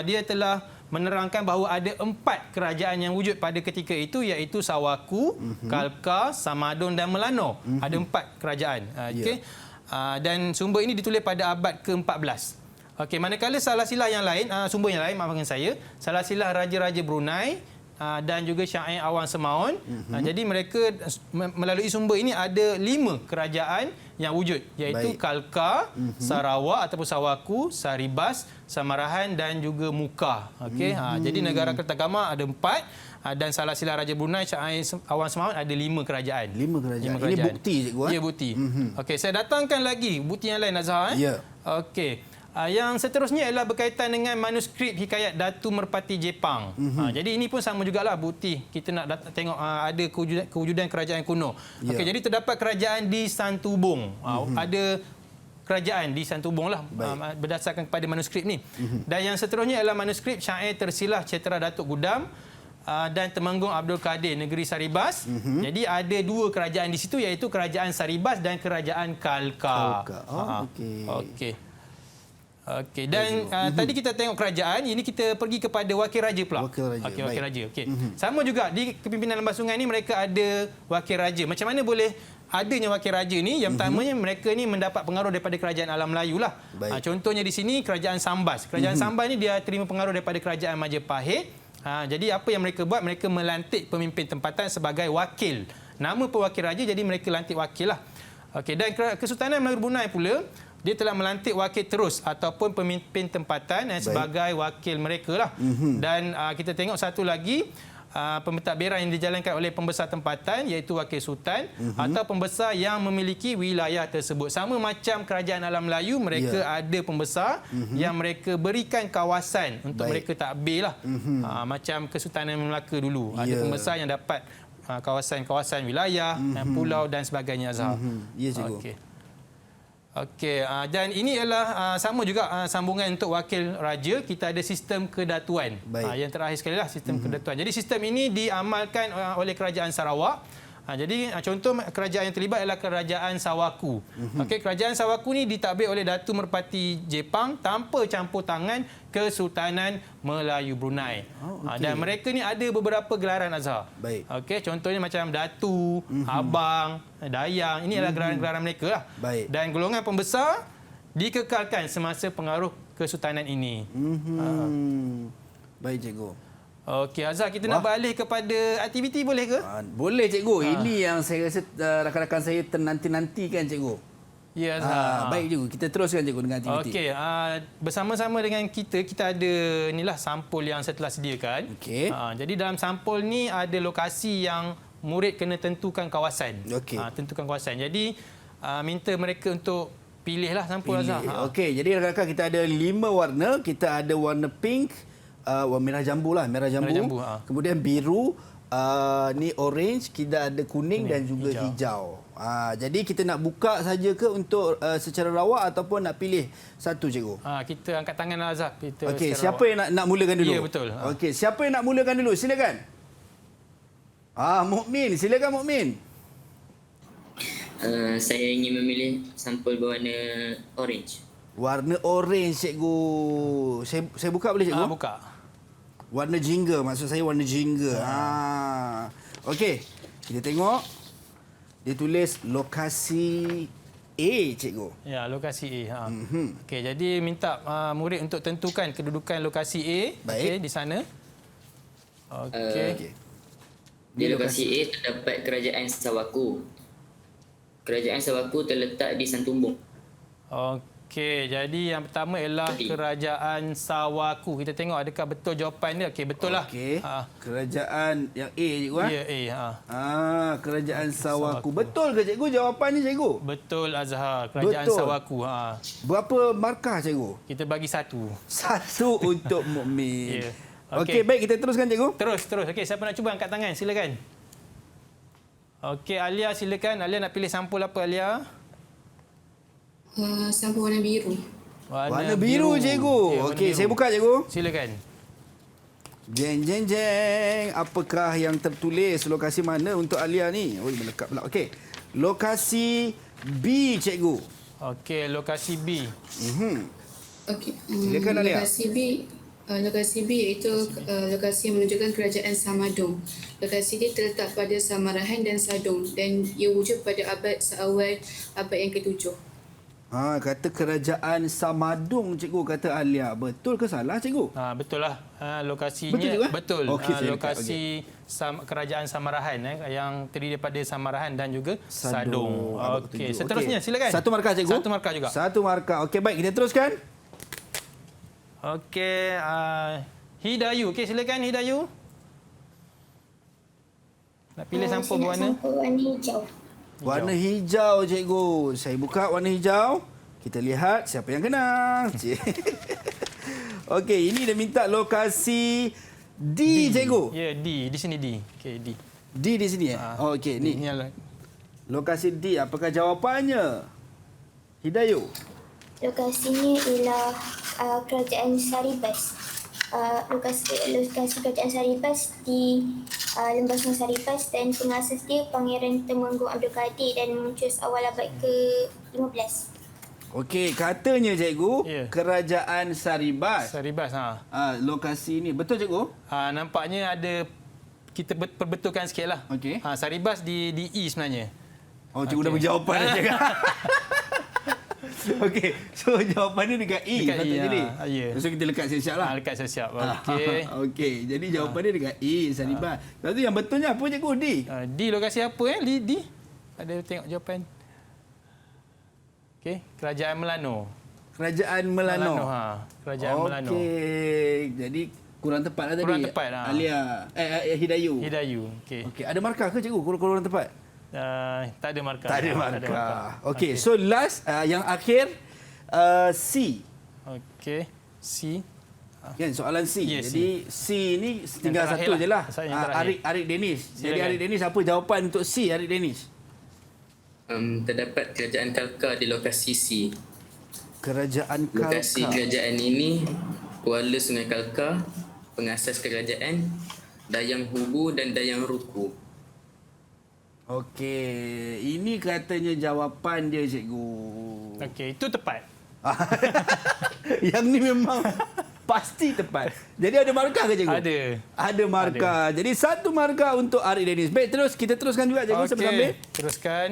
dia telah menerangkan bahawa ada 4 kerajaan yang wujud pada ketika itu iaitu Sawaku, Kalka, Samadon dan Melano. Ada 4 kerajaan. Okey. Dan sumber ini ditulis pada abad ke-14. Okey, manakala salah silah yang lain, sumber yang lain maafkan saya, salah silah raja-raja Brunei dan juga Syair Awang Semaun. Jadi mereka melalui sumber ini ada 5 kerajaan yang wujud iaitu Baik. Kalka, Sarawak ataupun Sawaku, Saribas, Samarahan dan juga Muka. Okey, jadi negara Kertagama ada 4 dan salah silah Raja Brunei Syair Awang Semaun ada 5 kerajaan. 5 kerajaan. Ini bukti, cikgu. Ya, bukti. Okey, saya datangkan lagi bukti yang lain Azhar. Ya. Okey. Yang seterusnya adalah berkaitan dengan manuskrip hikayat Datu Merpati Jepang. Jadi ini pun sama jugalah bukti. Kita nak tengok ada kewujudan kerajaan kuno. Ya. Okey, jadi terdapat kerajaan di Santubong. Ada kerajaan di Santubong lah berdasarkan kepada manuskrip ni. Dan yang seterusnya adalah manuskrip Syair Tersilah Cetera Datuk Gudam dan Temenggung Abdul Kadir Negeri Saribas. Jadi ada 2 kerajaan di situ iaitu kerajaan Saribas dan kerajaan Kalka. Okey. Okey. Okey, dan tadi kita tengok kerajaan, ini kita pergi kepada wakil raja pula. Wakil raja. Okey, wakil Baik. raja. Okey. Sama juga di kepimpinan lembah sungai ni mereka ada wakil raja. Macam mana boleh adanya wakil raja ni? Yang pertamanya mereka ni mendapat pengaruh daripada kerajaan Alam Melayu lah. Baik. Contohnya di sini kerajaan Sambas. Kerajaan Sambas ni dia terima pengaruh daripada kerajaan Majapahit. Jadi apa yang mereka buat? Mereka melantik pemimpin tempatan sebagai wakil. Nama pewakil raja, jadi mereka lantik wakil lah. Okey, dan Kesultanan Melayu Brunei pula dia telah melantik wakil terus ataupun pemimpin tempatan sebagai wakil mereka lah. Dan kita tengok satu lagi pentadbiran yang dijalankan oleh pembesar tempatan iaitu wakil sultan atau pembesar yang memiliki wilayah tersebut. Sama macam kerajaan Alam Melayu, mereka ada pembesar yang mereka berikan kawasan untuk mereka takbir lah. Macam Kesultanan Melaka dulu. Ada pembesar yang dapat kawasan-kawasan wilayah, pulau dan sebagainya Azhar. Ya, cikgu. Okey. Okey, dan ini adalah sama juga sambungan untuk wakil raja. Kita ada sistem kedatuan. Yang terakhir sekali lah sistem kedatuan. Jadi sistem ini diamalkan oleh kerajaan Sarawak. Jadi contoh kerajaan yang terlibat adalah kerajaan Sawaku. Okey, kerajaan Sawaku ni ditadbir oleh Datu Merpati Jepang tanpa campur tangan Kesultanan Melayu Brunei. Dan mereka ni ada beberapa gelaran Azhar. Baik. Okey, contohnya macam Datu, Abang, Dayang. Ini adalah gelaran-gelaran mereka lah. Baik. Dan golongan pembesar dikekalkan semasa pengaruh Kesultanan ini. Baik, cikgu. Okey, Azhar, kita nak beralih kepada aktiviti boleh ke? Boleh, cikgu. Ini yang saya rasa rakan-rakan saya ternanti-nantikan, cikgu. Ya, Azhar. Baik, cikgu. Kita teruskan, cikgu, dengan aktiviti. Okey, bersama-sama dengan kita ada inilah sampul yang saya telah sediakan. Okey. Jadi dalam sampul ni ada lokasi yang murid kena tentukan kawasan. Okey. Tentukan kawasan. Jadi minta mereka untuk pilihlah sampul Azhar. Okey, jadi rakan-rakan kita ada 5 warna. Kita ada warna pink, warna merah jambu lah, merah jambu. Merah jambu, Kemudian biru, ni orange, kita ada kuning dan juga hijau. Jadi kita nak buka saja ke untuk secara rawak ataupun nak pilih satu, cikgu? Kita angkat tangan Azhar. Okey, siapa yang nak mulakan dulu? Ya, betul. Okey, siapa yang nak mulakan dulu? Silakan. Mukmin, silakan Mukmin. Saya ingin memilih sampul berwarna orange. Warna orange, cikgu. Saya buka boleh, cikgu? Buka. Warna jingga, maksud saya warna jingga. Okey, kita tengok. Dia tulis lokasi A, cikgu. Ya, lokasi A. Okey, jadi minta murid untuk tentukan kedudukan lokasi A. Baik. Okey, di sana. Okey. Di lokasi A terdapat Kerajaan Sawaku. Kerajaan Sawaku terletak di Santumbong. Okey, jadi yang pertama ialah Kerajaan Sawaku. Kita tengok adakah betul jawapan dia. Okey, betul lah. Okey. Kerajaan yang A, cikgu. Ya, A. Kerajaan Sawaku. Betul ke, cikgu, jawapan ni, cikgu? Betul, Azhar. Kerajaan Betul. Sawaku. Berapa markah, cikgu? Kita bagi 1. 1 untuk Mukmin. Ya. Okey, baik, kita teruskan, cikgu. Terus. Okey, siapa nak cuba angkat tangan? Silakan. Okey, Alia silakan. Alia nak pilih sampul apa, Alia? Sampul warna biru. Warna biru, cikgu. Okey, Okey, saya buka, cikgu. Silakan. Jeng, jeng, jeng. Apakah yang tertulis? Lokasi mana untuk Alia ni? Oh, melekat pula. Okey. Lokasi B, cikgu. Okey, lokasi B. Okey. Silakan, Alia. Lokasi B iaitu lokasi yang menunjukkan Kerajaan Samadong. Lokasi dia terletak pada Samarahan dan Sadong dan ia wujud pada abad seawal abad yang ke-7. Kata Kerajaan Samadong, cikgu, kata Alia. Betul ke salah, cikgu? Betul lah. Lokasinya Betul juga? betul. Okey, saya Lokasi Kerajaan Samarahan yang terdiri daripada Samarahan dan juga Sadong. Okey, seterusnya silakan. Satu markah, cikgu? Satu markah juga. Satu markah. Okey, baik, kita teruskan. Okey, Hidayu. Okey, silakan Hidayu. Nak pilih sampul berwarna? Sampul warna hijau. Warna hijau, cikgu. Saya buka warna hijau. Kita lihat siapa yang kena. Okey, ini dia minta lokasi D, cikgu. Ya, D. Di sini D. Okey, D. D di sini, okey, ni. Ini Lokasi D. Apakah jawapannya? Hidayu. Lokasinya ialah Kerajaan Saribas. Lokasi Kerajaan Saribas di Lembah Sungai Saribas dan pengasas dia Pangeran Temenggung Abdul Kadir dan muncul awal abad ke-15. Okey, katanya, cikgu, Kerajaan Saribas. Saribas, lokasi ni. Betul, cikgu? Nampaknya ada, kita perbetulkan sikitlah. Okey. Saribas di E sebenarnya. Oh, cikgu dah berjawapan dah, cakap. Okey, so jawapan dia dekat E. Dekat E, jadi. ya. So kita lekat siap-siap lah. Lekat siap-siap. Okey. Okey, jadi jawapan dia dekat E, Saribas. Lepas tu yang betulnya apa, cikgu? D. D lokasi apa D? Ada tengok jawapan. Okey, Kerajaan Melano. Kerajaan Melano. Kerajaan Melano. Okey, jadi kurang tepat lah tadi. Kurang tepat lah. Alia, Hidayu. Hidayu. Okey. Okey, ada markah ke, cikgu? Kurang tepat? Tak ada markah. Tak ada markah. Okey, so last yang akhir C. Okey, C. Kan soalan C. Ya, jadi C ni tinggal satu je lah. Arik Danish. Jadi Arik Danish, apa jawapan untuk C, Arik Danish? Terdapat Kerajaan Kalka di lokasi C. Kerajaan Kalka. Lokasi kerajaan ini Kuala Sungai Kalka, pengasas kerajaan Dayang Hubu dan Dayang Ruku. Okey, ini katanya jawapan dia, cikgu. Okey, itu tepat. Yang ni memang pasti tepat. Jadi ada markah ke, cikgu? Ada. Ada markah. Jadi satu markah untuk Arik Danish. Baik, terus kita teruskan juga, cikgu. Siapa ambil? Teruskan.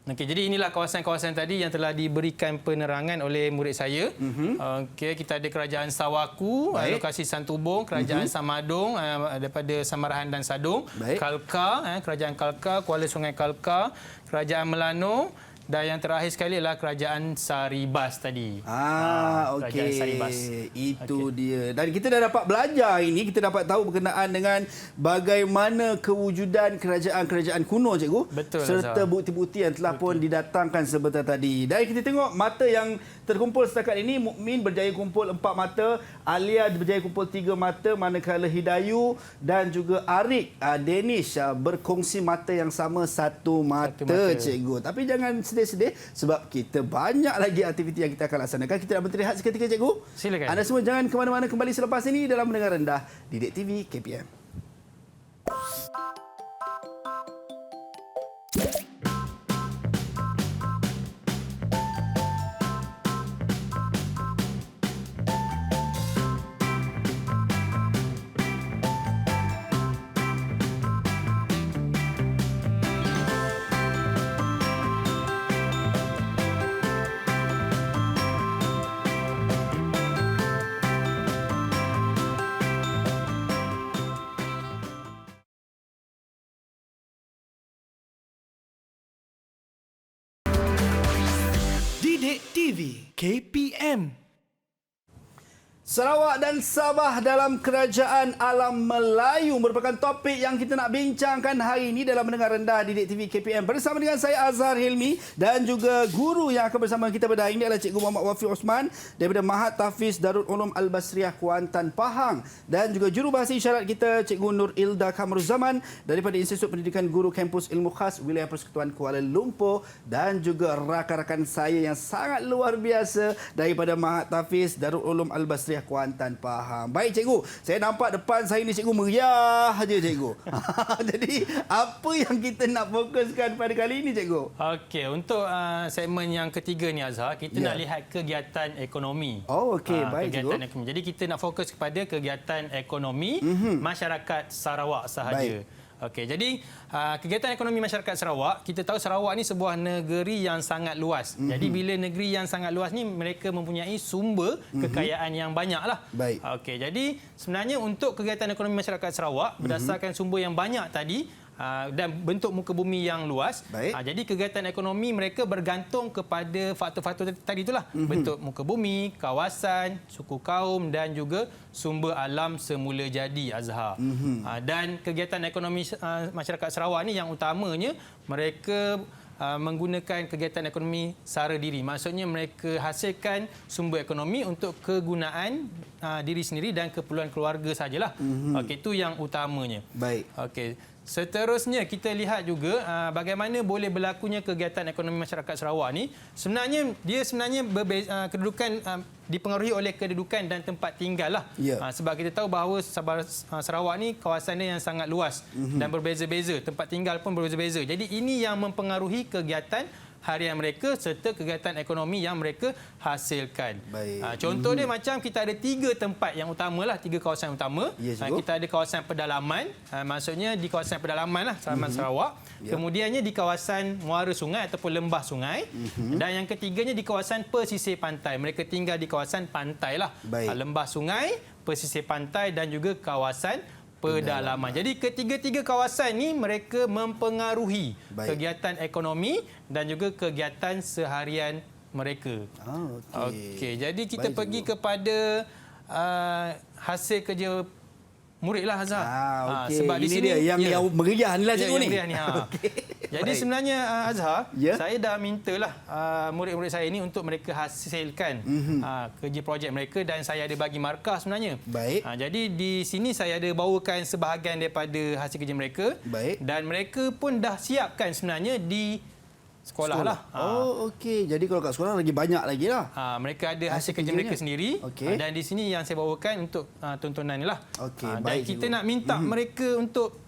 Okey, jadi inilah kawasan-kawasan tadi yang telah diberikan penerangan oleh murid saya. Okey, kita ada Kerajaan Sawaku, lokasi Santubong, Kerajaan Samadong daripada Samarahan dan Sadong, Baik. Kalka, Kerajaan Kalka, Kuala Sungai Kalka, Kerajaan Melano Dan yang terakhir sekali adalah kerajaan Saribas tadi. Okey. Kerajaan Saribas. Itu dia. Dan kita dah dapat belajar ini, kita dapat tahu berkenaan dengan bagaimana kewujudan kerajaan-kerajaan kuno, cikgu. Betul, serta Azhar. bukti-bukti yang telah pun didatangkan sebentar tadi. Dan kita tengok mata yang terkumpul setakat ini, Mukmin berjaya kumpul 4 mata, Alia berjaya kumpul 3 mata, manakala Hidayu dan juga Arik Danish berkongsi mata yang sama, 1 mata, cikgu. Tapi jangan sedih-sedih sebab kita banyak lagi aktiviti yang kita akan laksanakan. Kita nak berhenti seketika, cikgu. Silakan. Anda semua jangan ke mana-mana, kembali selepas ini dalam Mendengar Rendah Didik TV KPM. Didik TV KPM. Sarawak dan Sabah dalam Kerajaan Alam Melayu merupakan topik yang kita nak bincangkan hari ini dalam Mendengar Rendah Didik TV KPM. Bersama dengan saya Azhar Hilmi dan juga guru yang akan bersama kita pada hari ini adalah Cikgu Muhammad Wafi Osman daripada Mahat Tahfiz Darul Ulum Al-Basriah Kuantan, Pahang, dan juga jurubahasa isyarat kita Cikgu Nur Ilda Kamruzaman daripada Institut Pendidikan Guru Kampus Ilmu Khas Wilayah Persekutuan Kuala Lumpur, dan juga rakan-rakan saya yang sangat luar biasa daripada Mahat Tahfiz Darul Ulum Al-Basriah Kuantan, Pahang. Baik, cikgu. Saya nampak depan saya ni, cikgu, meriah aja, cikgu. Jadi, apa yang kita nak fokuskan pada kali ini, cikgu? Okey, untuk segmen yang ketiga ni, Azhar, kita nak lihat kegiatan ekonomi. Oh, okey. Baik, kegiatan cikgu. ekonomi. Jadi kita nak fokus kepada kegiatan ekonomi masyarakat Sarawak sahaja. Baik. Okey, jadi kegiatan ekonomi masyarakat Sarawak, kita tahu Sarawak ni sebuah negeri yang sangat luas. Jadi bila negeri yang sangat luas ni, mereka mempunyai sumber kekayaan yang banyaklah. Baik. Okey, jadi sebenarnya untuk kegiatan ekonomi masyarakat Sarawak berdasarkan sumber yang banyak tadi dan bentuk muka bumi yang luas. Jadi kegiatan ekonomi mereka bergantung kepada faktor-faktor tadi itulah. Bentuk muka bumi, kawasan, suku kaum dan juga sumber alam semula jadi, Azhar. Dan kegiatan ekonomi masyarakat Sarawak ni yang utamanya mereka menggunakan kegiatan ekonomi sara diri. Maksudnya mereka hasilkan sumber ekonomi untuk kegunaan diri sendiri dan keperluan keluarga sajalah. Okey, itu yang utamanya. Baik. Okey. Seterusnya kita lihat juga bagaimana boleh berlakunya kegiatan ekonomi masyarakat Sarawak ni. Sebenarnya dia kedudukan dipengaruhi oleh kedudukan dan tempat tinggal lah. Sebab kita tahu bahawa Sarawak ni kawasannya yang sangat luas dan berbeza-beza. Tempat tinggal pun berbeza-beza. Jadi ini yang mempengaruhi kegiatan harian mereka serta kegiatan ekonomi yang mereka hasilkan. Contoh dia macam kita ada 3 tempat yang utamalah, 3 kawasan utama. Kita ada kawasan pedalaman, maksudnya di kawasan pedalaman lah, Sarawak. Kemudiannya di kawasan muara sungai ataupun lembah sungai. Dan yang ketiganya di kawasan pesisir pantai. Mereka tinggal di kawasan pantai lah. Lembah sungai, pesisir pantai dan juga kawasan pedalaman. Jadi ketiga-tiga kawasan ni mereka mempengaruhi kegiatan ekonomi dan juga kegiatan seharian mereka. Okey. Jadi kita pergi kepada hasil kerja murid lah, Azhar. Sebab ini di sini dia yang meriah ni lah, cikgu ni. Jadi sebenarnya Azhar, saya dah mintalah murid-murid saya ni untuk mereka hasilkan kerja projek mereka dan saya ada bagi markah sebenarnya. Jadi di sini saya ada bawakan sebahagian daripada hasil kerja mereka. Dan mereka pun dah siapkan sebenarnya di sekolah lah. Okey. Jadi kalau kat sekolah lagi banyak lagi lah. Mereka ada hasil kerja mereka sendiri. Dan di sini yang saya bawakan untuk tontonan ni lah. Dan kita nak minta mereka untuk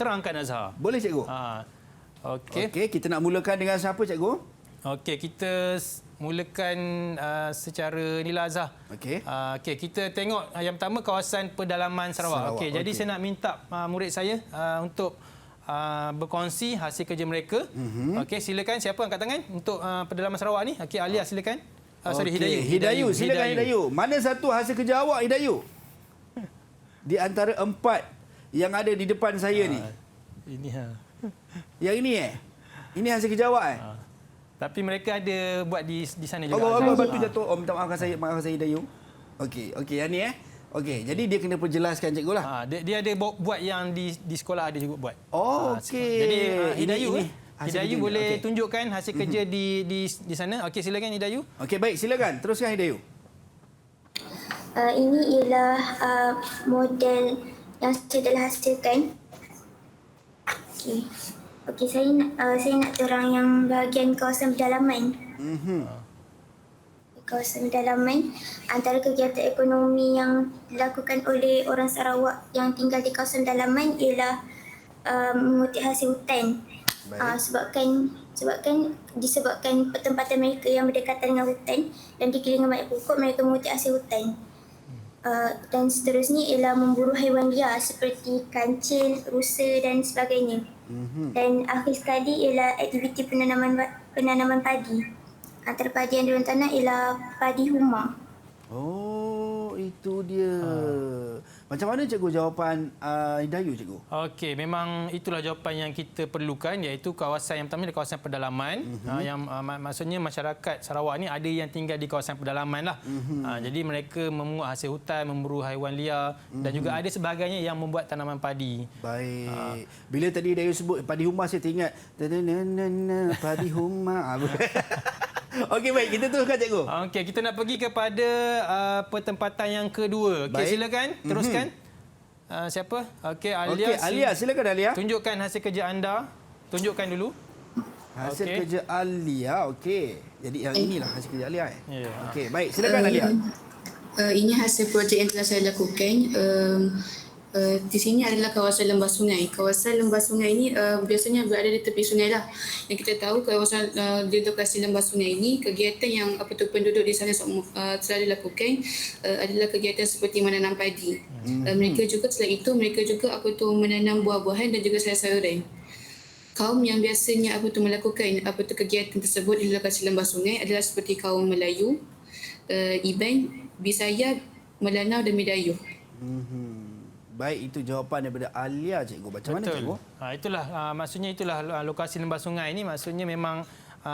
terangkan, Azhar. Boleh, cikgu? Okey, kita nak mulakan dengan siapa, cikgu? Okey, kita mulakan secara inilah, Azhar. Okey, kita tengok yang pertama kawasan pedalaman Sarawak. Jadi saya nak minta murid saya untuk berkongsi hasil kerja mereka. Okey, silakan siapa angkat tangan untuk pedalaman Sarawak ni? Okey, Alia silakan. Hidayu, silakan Hidayu. Mana satu hasil kerja awak, Hidayu? Di antara 4 yang ada di depan saya ni. Ini Yang ini Ini hasil kerja awak Tapi mereka ada buat di sana juga. Allah batu jatuh. Oh, minta maafkan saya Dayu. Okey, yang ni Okey, jadi dia kena perjelaskan cikgu lah. Dia ada buat yang di sekolah ada juga buat. Oh, okey. Jadi Hidayu hasil Hidayu kerja. boleh Okey. tunjukkan hasil kerja di sana. Okey, silakan Hidayu. Okey, baik, silakan. Teruskan Hidayu. Ini ialah model yang saya telah hasilkan. Okey, saya nak terang yang bahagian kawasan pedalaman. Kawasan pedalaman, antara kegiatan ekonomi yang dilakukan oleh orang Sarawak yang tinggal di kawasan pedalaman ialah mengutip hasil hutan. Disebabkan pertempatan mereka yang berdekatan dengan hutan dan dikelilingi banyak pokok, mereka mengutip hasil hutan. Dan seterusnya ialah memburu haiwan liar seperti kancil, rusa dan sebagainya. Dan akhir sekali ialah aktiviti penanaman padi. Antara padi yang diorang tanam ialah padi huma. Oh, itu dia. Macam mana cikgu jawapan Hidayu cikgu? Okey, memang itulah jawapan yang kita perlukan, iaitu kawasan yang pertama adalah kawasan pedalaman. Yang maksudnya masyarakat Sarawak ni ada yang tinggal di kawasan pedalaman lah. Jadi mereka memungut hasil hutan, memburu haiwan liar dan juga ada sebagainya yang membuat tanaman padi. Baik. Bila tadi Hidayu sebut padi huma, saya teringat padi huma. Okey, baik, kita teruskan cikgu. Okey, kita nak pergi kepada pertempatan yang kedua. Okey, Baik. silakan teruskan. Siapa? Okey, Alia. Okey, Alia, silakan Alia. Tunjukkan hasil kerja anda. Tunjukkan dulu. Hasil Okey. kerja Alia, okey. Jadi yang inilah hasil kerja Alia. Ya. Okey, baik, silakan Alia. Ini hasil projek yang telah saya lakukan. Di sini adalah kawasan lembah sungai. Kawasan lembah sungai ini biasanya berada di tepi sungai lah. Yang kita tahu kawasan di lokasi lembah sungai ini, kegiatan yang penduduk di sana selalu lakukan adalah kegiatan seperti menanam padi. Mereka juga selain itu mereka juga menanam buah-buahan dan juga sayur-sayuran. Kaum yang biasanya melakukan kegiatan tersebut di lokasi lembah sungai adalah seperti kaum Melayu, Iban, Bisaya, Melanau dan Medayu. Baik, itu jawapan daripada Alia cikgu. Macam mana cikgu? Maksudnya itulah lokasi lembah sungai ini, maksudnya memang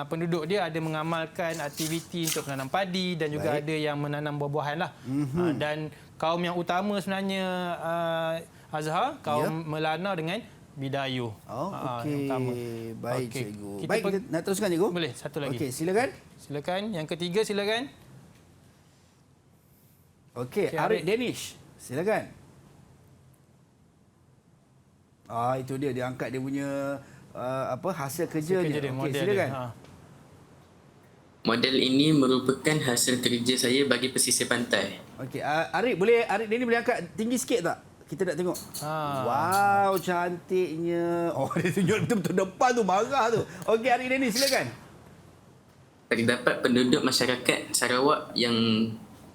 penduduk dia ada mengamalkan aktiviti untuk menanam padi dan juga ada yang menanam buah-buahan lah. Dan kaum yang utama sebenarnya Azhar, kaum Melanau dengan Bidayu. Oh, yang utama. Baik Okey. cikgu. Kita Baik, kita nak teruskan cikgu? Boleh, satu lagi. Okey, silakan. Silakan. Yang ketiga silakan. Okey, Okey, Arik Arik. Danish. Silakan. Itu dia angkat dia punya hasil kerja dia. Okey, model silakan. dia. Model ini merupakan hasil kerja saya bagi pesisir pantai. Okey, Arik Danish boleh angkat tinggi sikit tak? Kita nak tengok. Wow, cantiknya. Oh, dia tunjuk betul-betul depan tu, marah tu. Okey, Arik Danish, silakan. Terdapat penduduk masyarakat Sarawak yang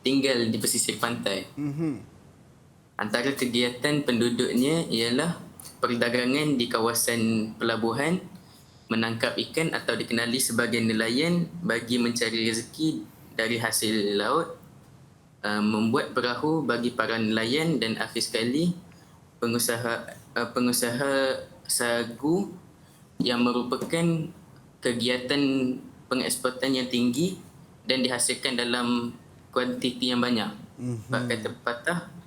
tinggal di pesisir pantai. Antara kegiatan penduduknya ialah perdagangan di kawasan pelabuhan, menangkap ikan atau dikenali sebagai nelayan bagi mencari rezeki dari hasil laut, membuat perahu bagi para nelayan dan akhir sekali pengusaha sagu yang merupakan kegiatan pengeksportan yang tinggi dan dihasilkan dalam kuantiti yang banyak. Bak kata pepatah,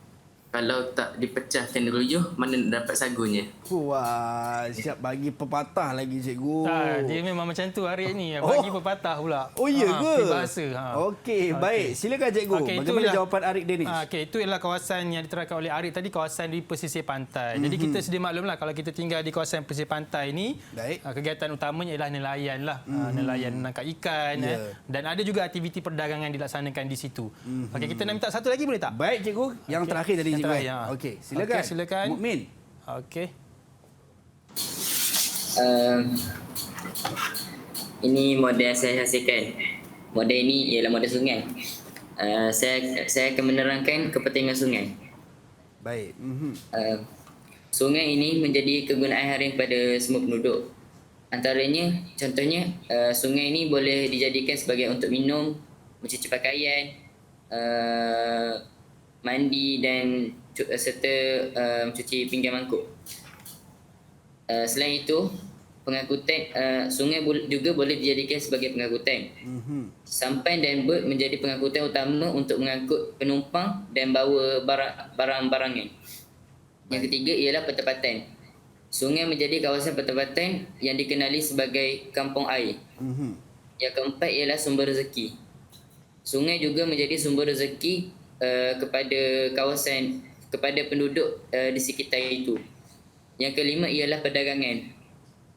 kalau tak dipecahkan ruyuh, mana nak dapat sagunya? Wah, siap bagi pepatah lagi cikgu. Dia memang macam tu hari ni. Bagi pepatah pula. Oh, ya ke? Peribahasa. Okey, baik. Silakan cikgu. Okey, Bagaimana jawapan Arik Danish? Okey, itu ialah kawasan yang diterangkan oleh Arik tadi, kawasan di pesisir pantai. Jadi kita sedia maklumlah kalau kita tinggal di kawasan pesisir pantai ni, Baik. kegiatan utamanya ialah nelayan lah. Nelayan menangkap ikan. Dan ada juga aktiviti perdagangan dilaksanakan di situ. Okey, kita nak minta satu lagi boleh tak? Baik cikgu, yang terakhir tadi Yang cikgu. terakhir, Okey, silakan. Okey, silakan. Mukmin. Okey. Ini model yang saya hasilkan. Model ini ialah model sungai. Saya akan menerangkan kepentingan sungai. Baik. Sungai ini menjadi kegunaan harian pada semua penduduk. Antaranya, contohnya, sungai ini boleh dijadikan sebagai untuk minum, mencuci pakaian, mandi dan serta mencuci pinggan mangkuk. Selain itu, pengangkutan sungai juga boleh dijadikan sebagai pengangkutan. Sampan dan bot menjadi pengangkutan utama untuk mengangkut penumpang dan bawa barang-barangan. Yang ketiga ialah pertempatan. Sungai menjadi kawasan pertempatan yang dikenali sebagai kampung air. Yang keempat ialah sumber rezeki. Sungai juga menjadi sumber rezeki kepada penduduk di sekitar itu. Yang kelima ialah perdagangan.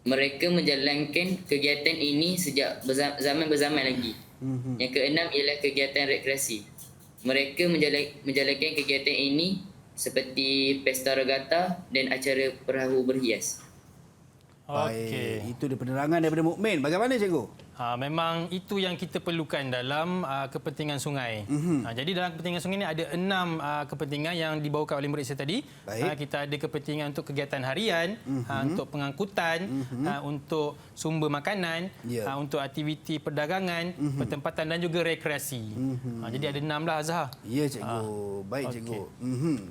Mereka menjalankan kegiatan ini sejak zaman berzaman lagi. Yang keenam ialah kegiatan rekreasi. Mereka menjalankan kegiatan ini seperti pesta regata dan acara perahu berhias. Baik, itu dia penerangan daripada Mukmin. Bagaimana cikgu? Memang itu yang kita perlukan dalam kepentingan sungai. Jadi dalam kepentingan sungai ini ada 6 kepentingan yang dibawakan oleh murid saya tadi. Kita ada kepentingan untuk kegiatan harian, untuk pengangkutan, untuk sumber makanan, untuk aktiviti perdagangan, pertempatan dan juga rekreasi. Jadi ada 6 lah Azhar. Ya cikgu. Baik cikgu.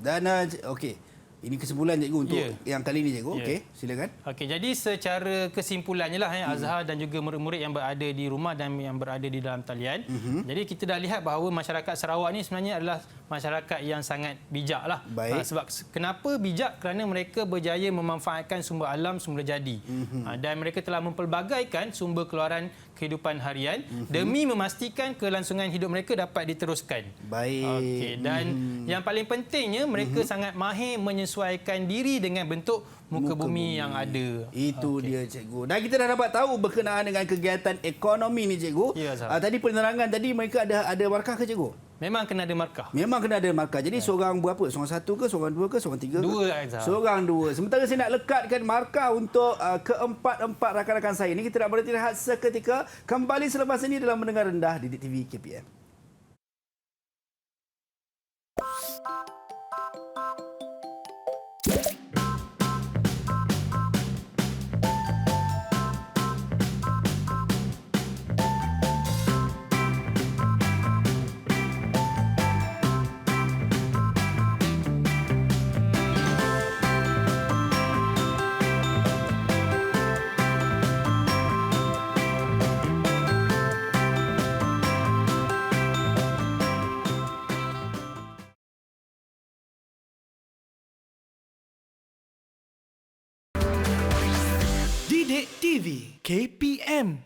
Dan okey. Ini kesimpulan cikgu untuk yang kali ini cikgu. Okey, silakan. Okey, jadi secara kesimpulannya lah Azhar dan juga murid-murid yang berada di rumah dan yang berada di dalam talian. Jadi kita dah lihat bahawa masyarakat Sarawak ni sebenarnya adalah masyarakat yang sangat bijak lah. Sebab kenapa bijak? Kerana mereka berjaya memanfaatkan sumber alam semula jadi. Dan mereka telah mempelbagaikan sumber keluaran kehidupan harian demi memastikan kelangsungan hidup mereka dapat diteruskan. Baik. Okey, dan yang paling pentingnya mereka sangat mahir menyesuaikan diri dengan bentuk muka bumi yang ada. Itu dia cikgu. Dan kita dah dapat tahu berkenaan dengan kegiatan ekonomi ni cikgu. Ya, tadi penerangan tadi mereka ada markah ke cikgu? Memang kena ada markah. Memang kena ada markah. Jadi seorang berapa? Seorang 1 ke, seorang 2 ke, seorang 3 ke? 2 Azhar. Seorang 2. Sementara saya nak lekatkan markah untuk keempat-empat rakan-rakan saya ini. Kita nak berhenti rehat seketika. Kembali selepas ini dalam mendengar rendah Didik TV KPM. Didik TV KPM.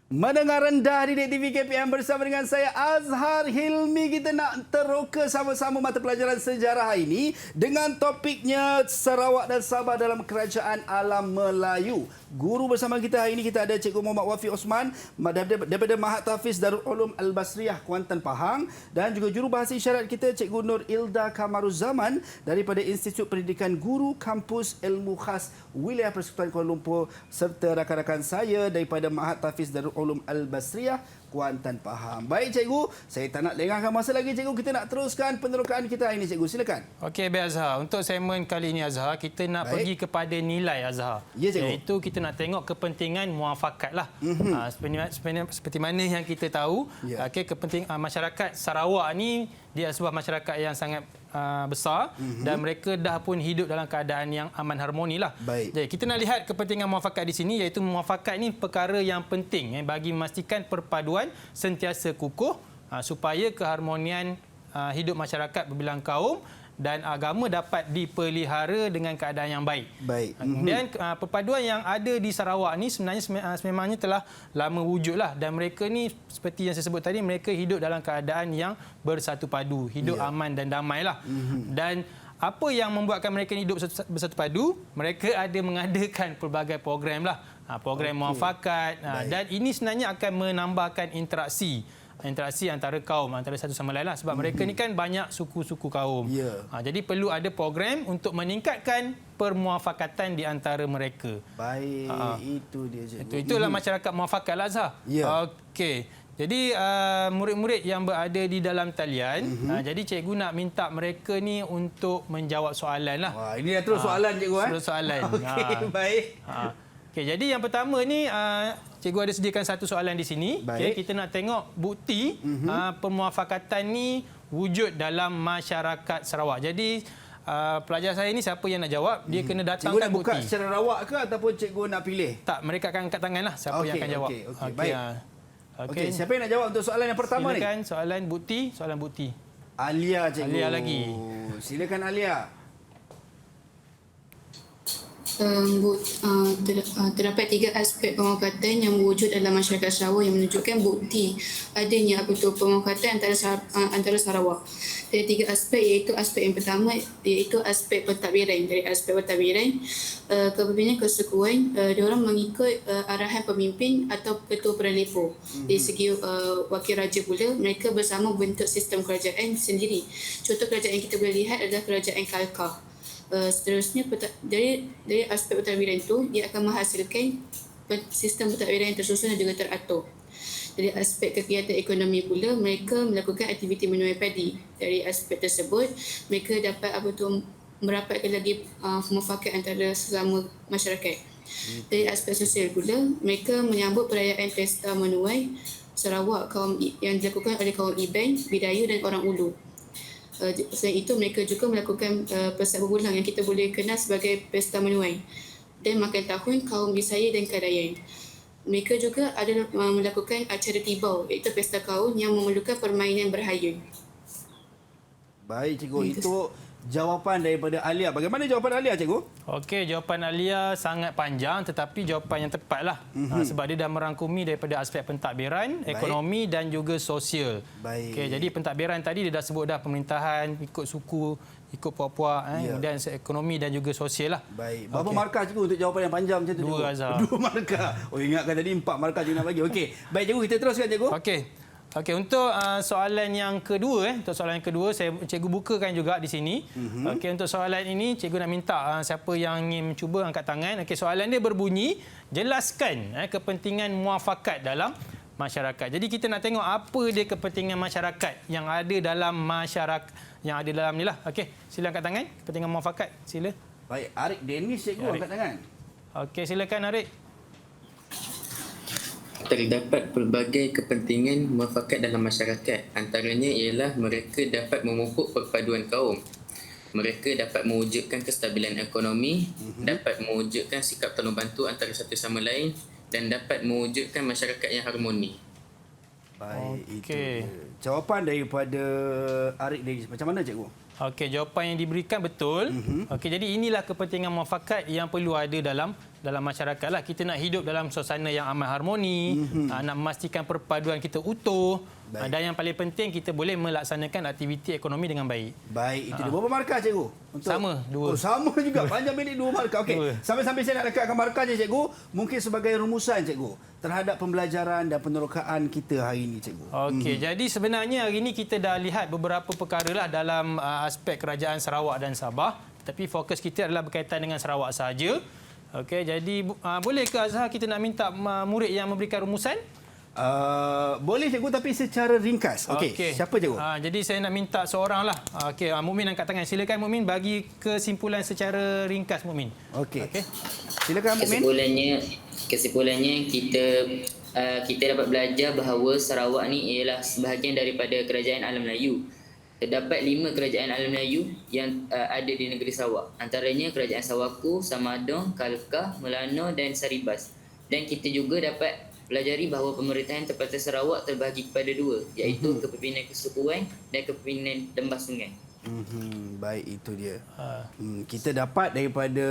Mendengar rendah Didik TV KPM bersama dengan saya Azhar Hilmi. Kita nak teroka sama-sama mata pelajaran sejarah hari ini dengan topiknya Sarawak dan Sabah dalam Kerajaan Alam Melayu. Guru bersama kita hari ini kita ada Cikgu Muhammad Wafi Osman daripada Mahat Tahfiz Darul Ulum Al-Basriyah Kuantan Pahang, dan juga jurubahasa isyarat kita Cikgu Nur Ilda Kamaruzaman daripada Institut Pendidikan Guru Kampus Ilmu Khas Wilayah Persekutuan Kuala Lumpur, serta rakan-rakan saya daripada Mahat Tahfiz Darul Ulum Al-Basriyah Kuantan Pahang. Baik cikgu, saya tak nak lengahkan masa lagi cikgu, kita nak teruskan penerokaan kita hari ini cikgu. Silakan. Okey, baik Azhar. Untuk segmen kali ini Azhar, kita nak pergi kepada nilai Azhar. Ya, cikgu. Iaitu kita nak tengok kepentingan muafakat lah. Seperti mana yang kita tahu, kepentingan masyarakat Sarawak ni dia sebuah masyarakat yang sangat besar dan mereka dah pun hidup dalam keadaan yang aman harmoni lah. Baik. Jadi kita nak lihat kepentingan muafakat di sini, iaitu muafakat ni perkara yang penting bagi memastikan perpaduan sentiasa kukuh supaya keharmonian hidup masyarakat berbilang kaum dan agama dapat dipelihara dengan keadaan yang baik. Kemudian perpaduan yang ada di Sarawak ni sebenarnya sememangnya telah lama wujudlah, dan mereka ni seperti yang saya sebut tadi, mereka hidup dalam keadaan yang bersatu padu, hidup aman dan damailah. Dan apa yang membuatkan mereka hidup bersatu padu? Mereka ada mengadakan pelbagai program lah. Program muafakat, dan ini sebenarnya akan menambahkan interaksi antara kaum, antara satu sama lain lah. Sebab mereka ni kan banyak suku-suku kaum. Jadi perlu ada program untuk meningkatkan permuafakatan di antara mereka. Baik, itu dia cikgu. Itulah masyarakat muafakat lah Azhar. Okey. Jadi murid-murid yang berada di dalam talian, jadi cikgu nak minta mereka ni untuk menjawab soalan lah. Wah, ini dah terus soalan cikgu Terus soalan. Okey, baik. Okey, jadi yang pertama ni cikgu ada sediakan satu soalan di sini. Okay, kita nak tengok bukti permuafakatan ni wujud dalam masyarakat Sarawak. Jadi pelajar saya ni siapa yang nak jawab, dia kena Cikgu datangkan nak buka bukti. secara rawak ke ataupun cikgu nak pilih? Tak, mereka akan angkat tangan lah siapa yang akan jawab. Okey, baik. Okey. Okey, siapa yang nak jawab untuk soalan yang pertama ni? Silakan soalan bukti. Alia, cikgu. Alia lagi. Silakan Alia. Terdapat 3 aspek pemufakatan yang wujud dalam masyarakat Sarawak yang menunjukkan bukti adanya pemufakatan antara Sarawak. Dari 3 aspek, iaitu aspek yang pertama iaitu aspek pentadbiran. Dari aspek pentadbiran, kepimpinan kesukuan diorang mengikut arahan pemimpin atau ketua Peranlepo. Dari segi wakil raja pula, mereka bersama bentuk sistem kerajaan sendiri. Contoh kerajaan yang kita boleh lihat adalah kerajaan Kalkah. Seterusnya dari aspek pentadbiran itu, dia akan menghasilkan sistem pentadbiran yang tersusun dan juga teratur. Dari aspek kegiatan ekonomi pula, mereka melakukan aktiviti menuai padi. Dari aspek tersebut, mereka dapat merapatkan lagi mufakat antara sesama masyarakat. Dari aspek sosial pula, mereka menyambut perayaan pesta menuai Sarawak yang dilakukan oleh kaum Iban, Bidayuh dan orang Ulu. Selain itu, mereka juga melakukan pesat berbulang yang kita boleh kenal sebagai pesta menuai dan makan tahun kaum Bisaya dan Kadayan. Mereka juga ada melakukan acara tibau, iaitu pesta kaum yang memerlukan permainan berhayun. Baik, cikgu. Itu jawapan daripada Alia. Bagaimana jawapan Alia, cikgu? Okey, jawapan Alia sangat panjang tetapi jawapan yang tepatlah. Sebab dia dah merangkumi daripada aspek pentadbiran, ekonomi dan juga sosial. Baik. Okey, jadi pentadbiran tadi dia dah sebut dah pemerintahan, ikut suku, ikut puak-puak, kemudian ekonomi dan juga sosial lah. Baik. Berapa markah cikgu untuk jawapan yang panjang macam tu? 2, Azhar. 2 markah. Oh, ingatkan tadi 4 markah cikgu nak bagi. Okey. Baik, cikgu, kita teruskan, cikgu. Okey, untuk soalan yang kedua, cikgu bukakan juga di sini. Okey, untuk soalan ini cikgu nak minta siapa yang ingin mencuba angkat tangan. Okey, soalan dia berbunyi, jelaskan kepentingan muafakat dalam masyarakat. Jadi kita nak tengok apa dia kepentingan masyarakat yang ada dalam ni lah. Okey, sila angkat tangan. Kepentingan muafakat, sila. Baik, Arik Dennis, cikgu, angkat tangan. Okey, silakan Arik. Terdapat pelbagai kepentingan muafakat dalam masyarakat. Antaranya ialah mereka dapat memupuk perpaduan kaum. Mereka dapat mewujudkan kestabilan ekonomi, dapat mewujudkan sikap tolong bantu antara satu sama lain dan dapat mewujudkan masyarakat yang harmoni. Baik, Okey. itu jawapan daripada Arik Dennis. Macam mana, cikgu? Okey, jawapan yang diberikan betul. Okey, jadi inilah kepentingan muafakat yang perlu ada dalam masyarakat lah. Kita nak hidup dalam suasana yang aman harmoni, nak memastikan perpaduan kita utuh. Dan yang paling penting, kita boleh melaksanakan aktiviti ekonomi dengan baik. Baik, itu dia. Berapa markah, cikgu? Sama, 2. Oh, sama juga. Panjang pendek 2 markah. Okey. Sambil-sambil saya nak lekatkan markah je, cikgu. Mungkin sebagai rumusan, cikgu, terhadap pembelajaran dan penerokaan kita hari ini, cikgu. Okey, jadi sebenarnya hari ini kita dah lihat beberapa perkara lah dalam aspek kerajaan Sarawak dan Sabah. Tapi fokus kita adalah berkaitan dengan Sarawak sahaja. Okey, jadi boleh ke Azhar kita nak minta murid yang memberikan rumusan? Boleh, cikgu, tapi secara ringkas. Okey. Siapa, cikgu? Jadi saya nak minta seorang lah. Okey, Mukmin angkat tangan. Silakan Mukmin bagi kesimpulan secara ringkas, Mukmin. Okey. Silakan, Mukmin. Kesimpulannya kita dapat belajar bahawa Sarawak ni ialah sebahagian daripada kerajaan Alam Melayu. Terdapat 5 kerajaan Alam Melayu yang ada di negeri Sarawak. Antaranya kerajaan Sawaku, Samadong, Kalkah, Melano dan Saribas. Dan kita juga dapat pelajari bahawa pemerintahan tempatan Sarawak terbahagi kepada 2, iaitu kepimpinan kesukuan dan kepimpinan lembah sungai. Baik, itu dia. Kita dapat daripada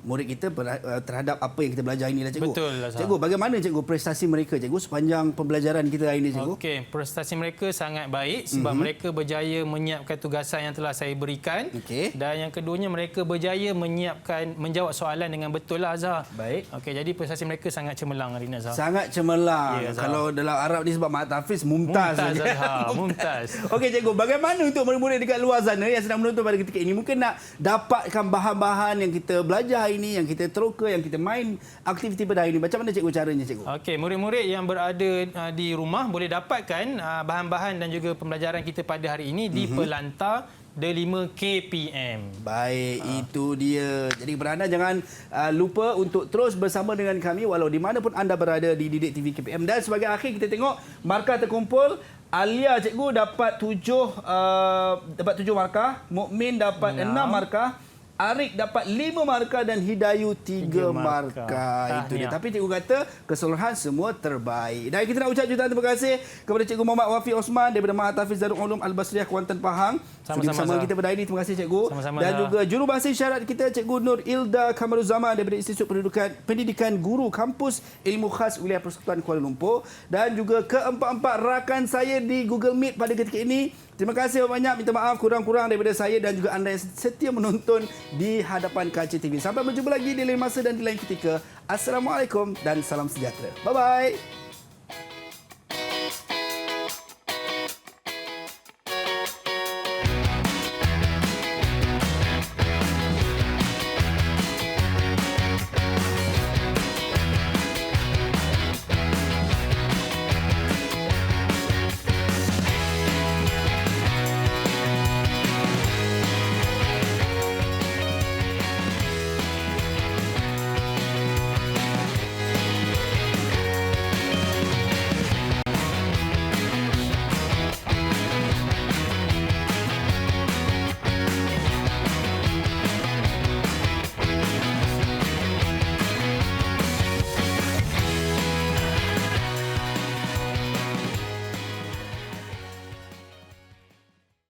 murid kita terhadap apa yang kita belajar ini lah, cikgu. Betul lah, cikgu, bagaimana, cikgu, prestasi mereka, cikgu, sepanjang pembelajaran kita hari ini, cikgu? Okey, prestasi mereka sangat baik sebab mereka berjaya menyiapkan tugasan yang telah saya berikan. Dan yang keduanya, mereka berjaya menjawab soalan dengan betul lah, Azhar. Baik. Okey, jadi prestasi mereka sangat cemerlang hari ini, Azhar. Sangat cemerlang. Ya, kalau dalam Arab ni sebab Mak Tafiz, mumtaz. Mumtaz. Okey, cikgu, bagaimana untuk murid-murid dekat luar sana yang sedang menonton pada ketika ini mungkin nak dapatkan bahan-bahan yang kita belajar hari ini, yang kita teroka, yang kita main aktiviti pada hari ini. Macam mana, cikgu, caranya, cikgu? Okey, murid-murid yang berada di rumah boleh dapatkan bahan-bahan dan juga pembelajaran kita pada hari ini di Pelantar 5 kpm. Baik, itu dia. Jadi kepada anda jangan lupa untuk terus bersama dengan kami walau di mana pun anda berada di Didik TV KPM. Dan sebagai akhir kita tengok markah terkumpul. Alia cikgu dapat 7 markah, Mukmin dapat 6 markah, Arik dapat 5 markah dan Hidayu 3 markah. Itu dia. Tapi cikgu kata keseluruhan semua terbaik. Dan kita nak ucap jutaan terima kasih kepada Cikgu Muhammad Wafi Osman daripada Mahat Hafiz Darul Ulum Al-Basriyah Kuantan Pahang. Sama-sama kita pada hari ini. Terima kasih cikgu. Sama-sama, dan juga jurubahasa isyarat kita Cikgu Nur Ilda Kamaruzzaman daripada Institut Pendidikan Guru Kampus Ilmu Khas Wilayah Persekutuan Kuala Lumpur. Dan juga keempat-empat rakan saya di Google Meet pada ketika ini. Terima kasih banyak. Minta maaf kurang-kurang daripada saya dan juga anda yang setia menonton di hadapan kaca TV. Sampai berjumpa lagi di lain masa dan di lain ketika. Assalamualaikum dan salam sejahtera. Bye-bye.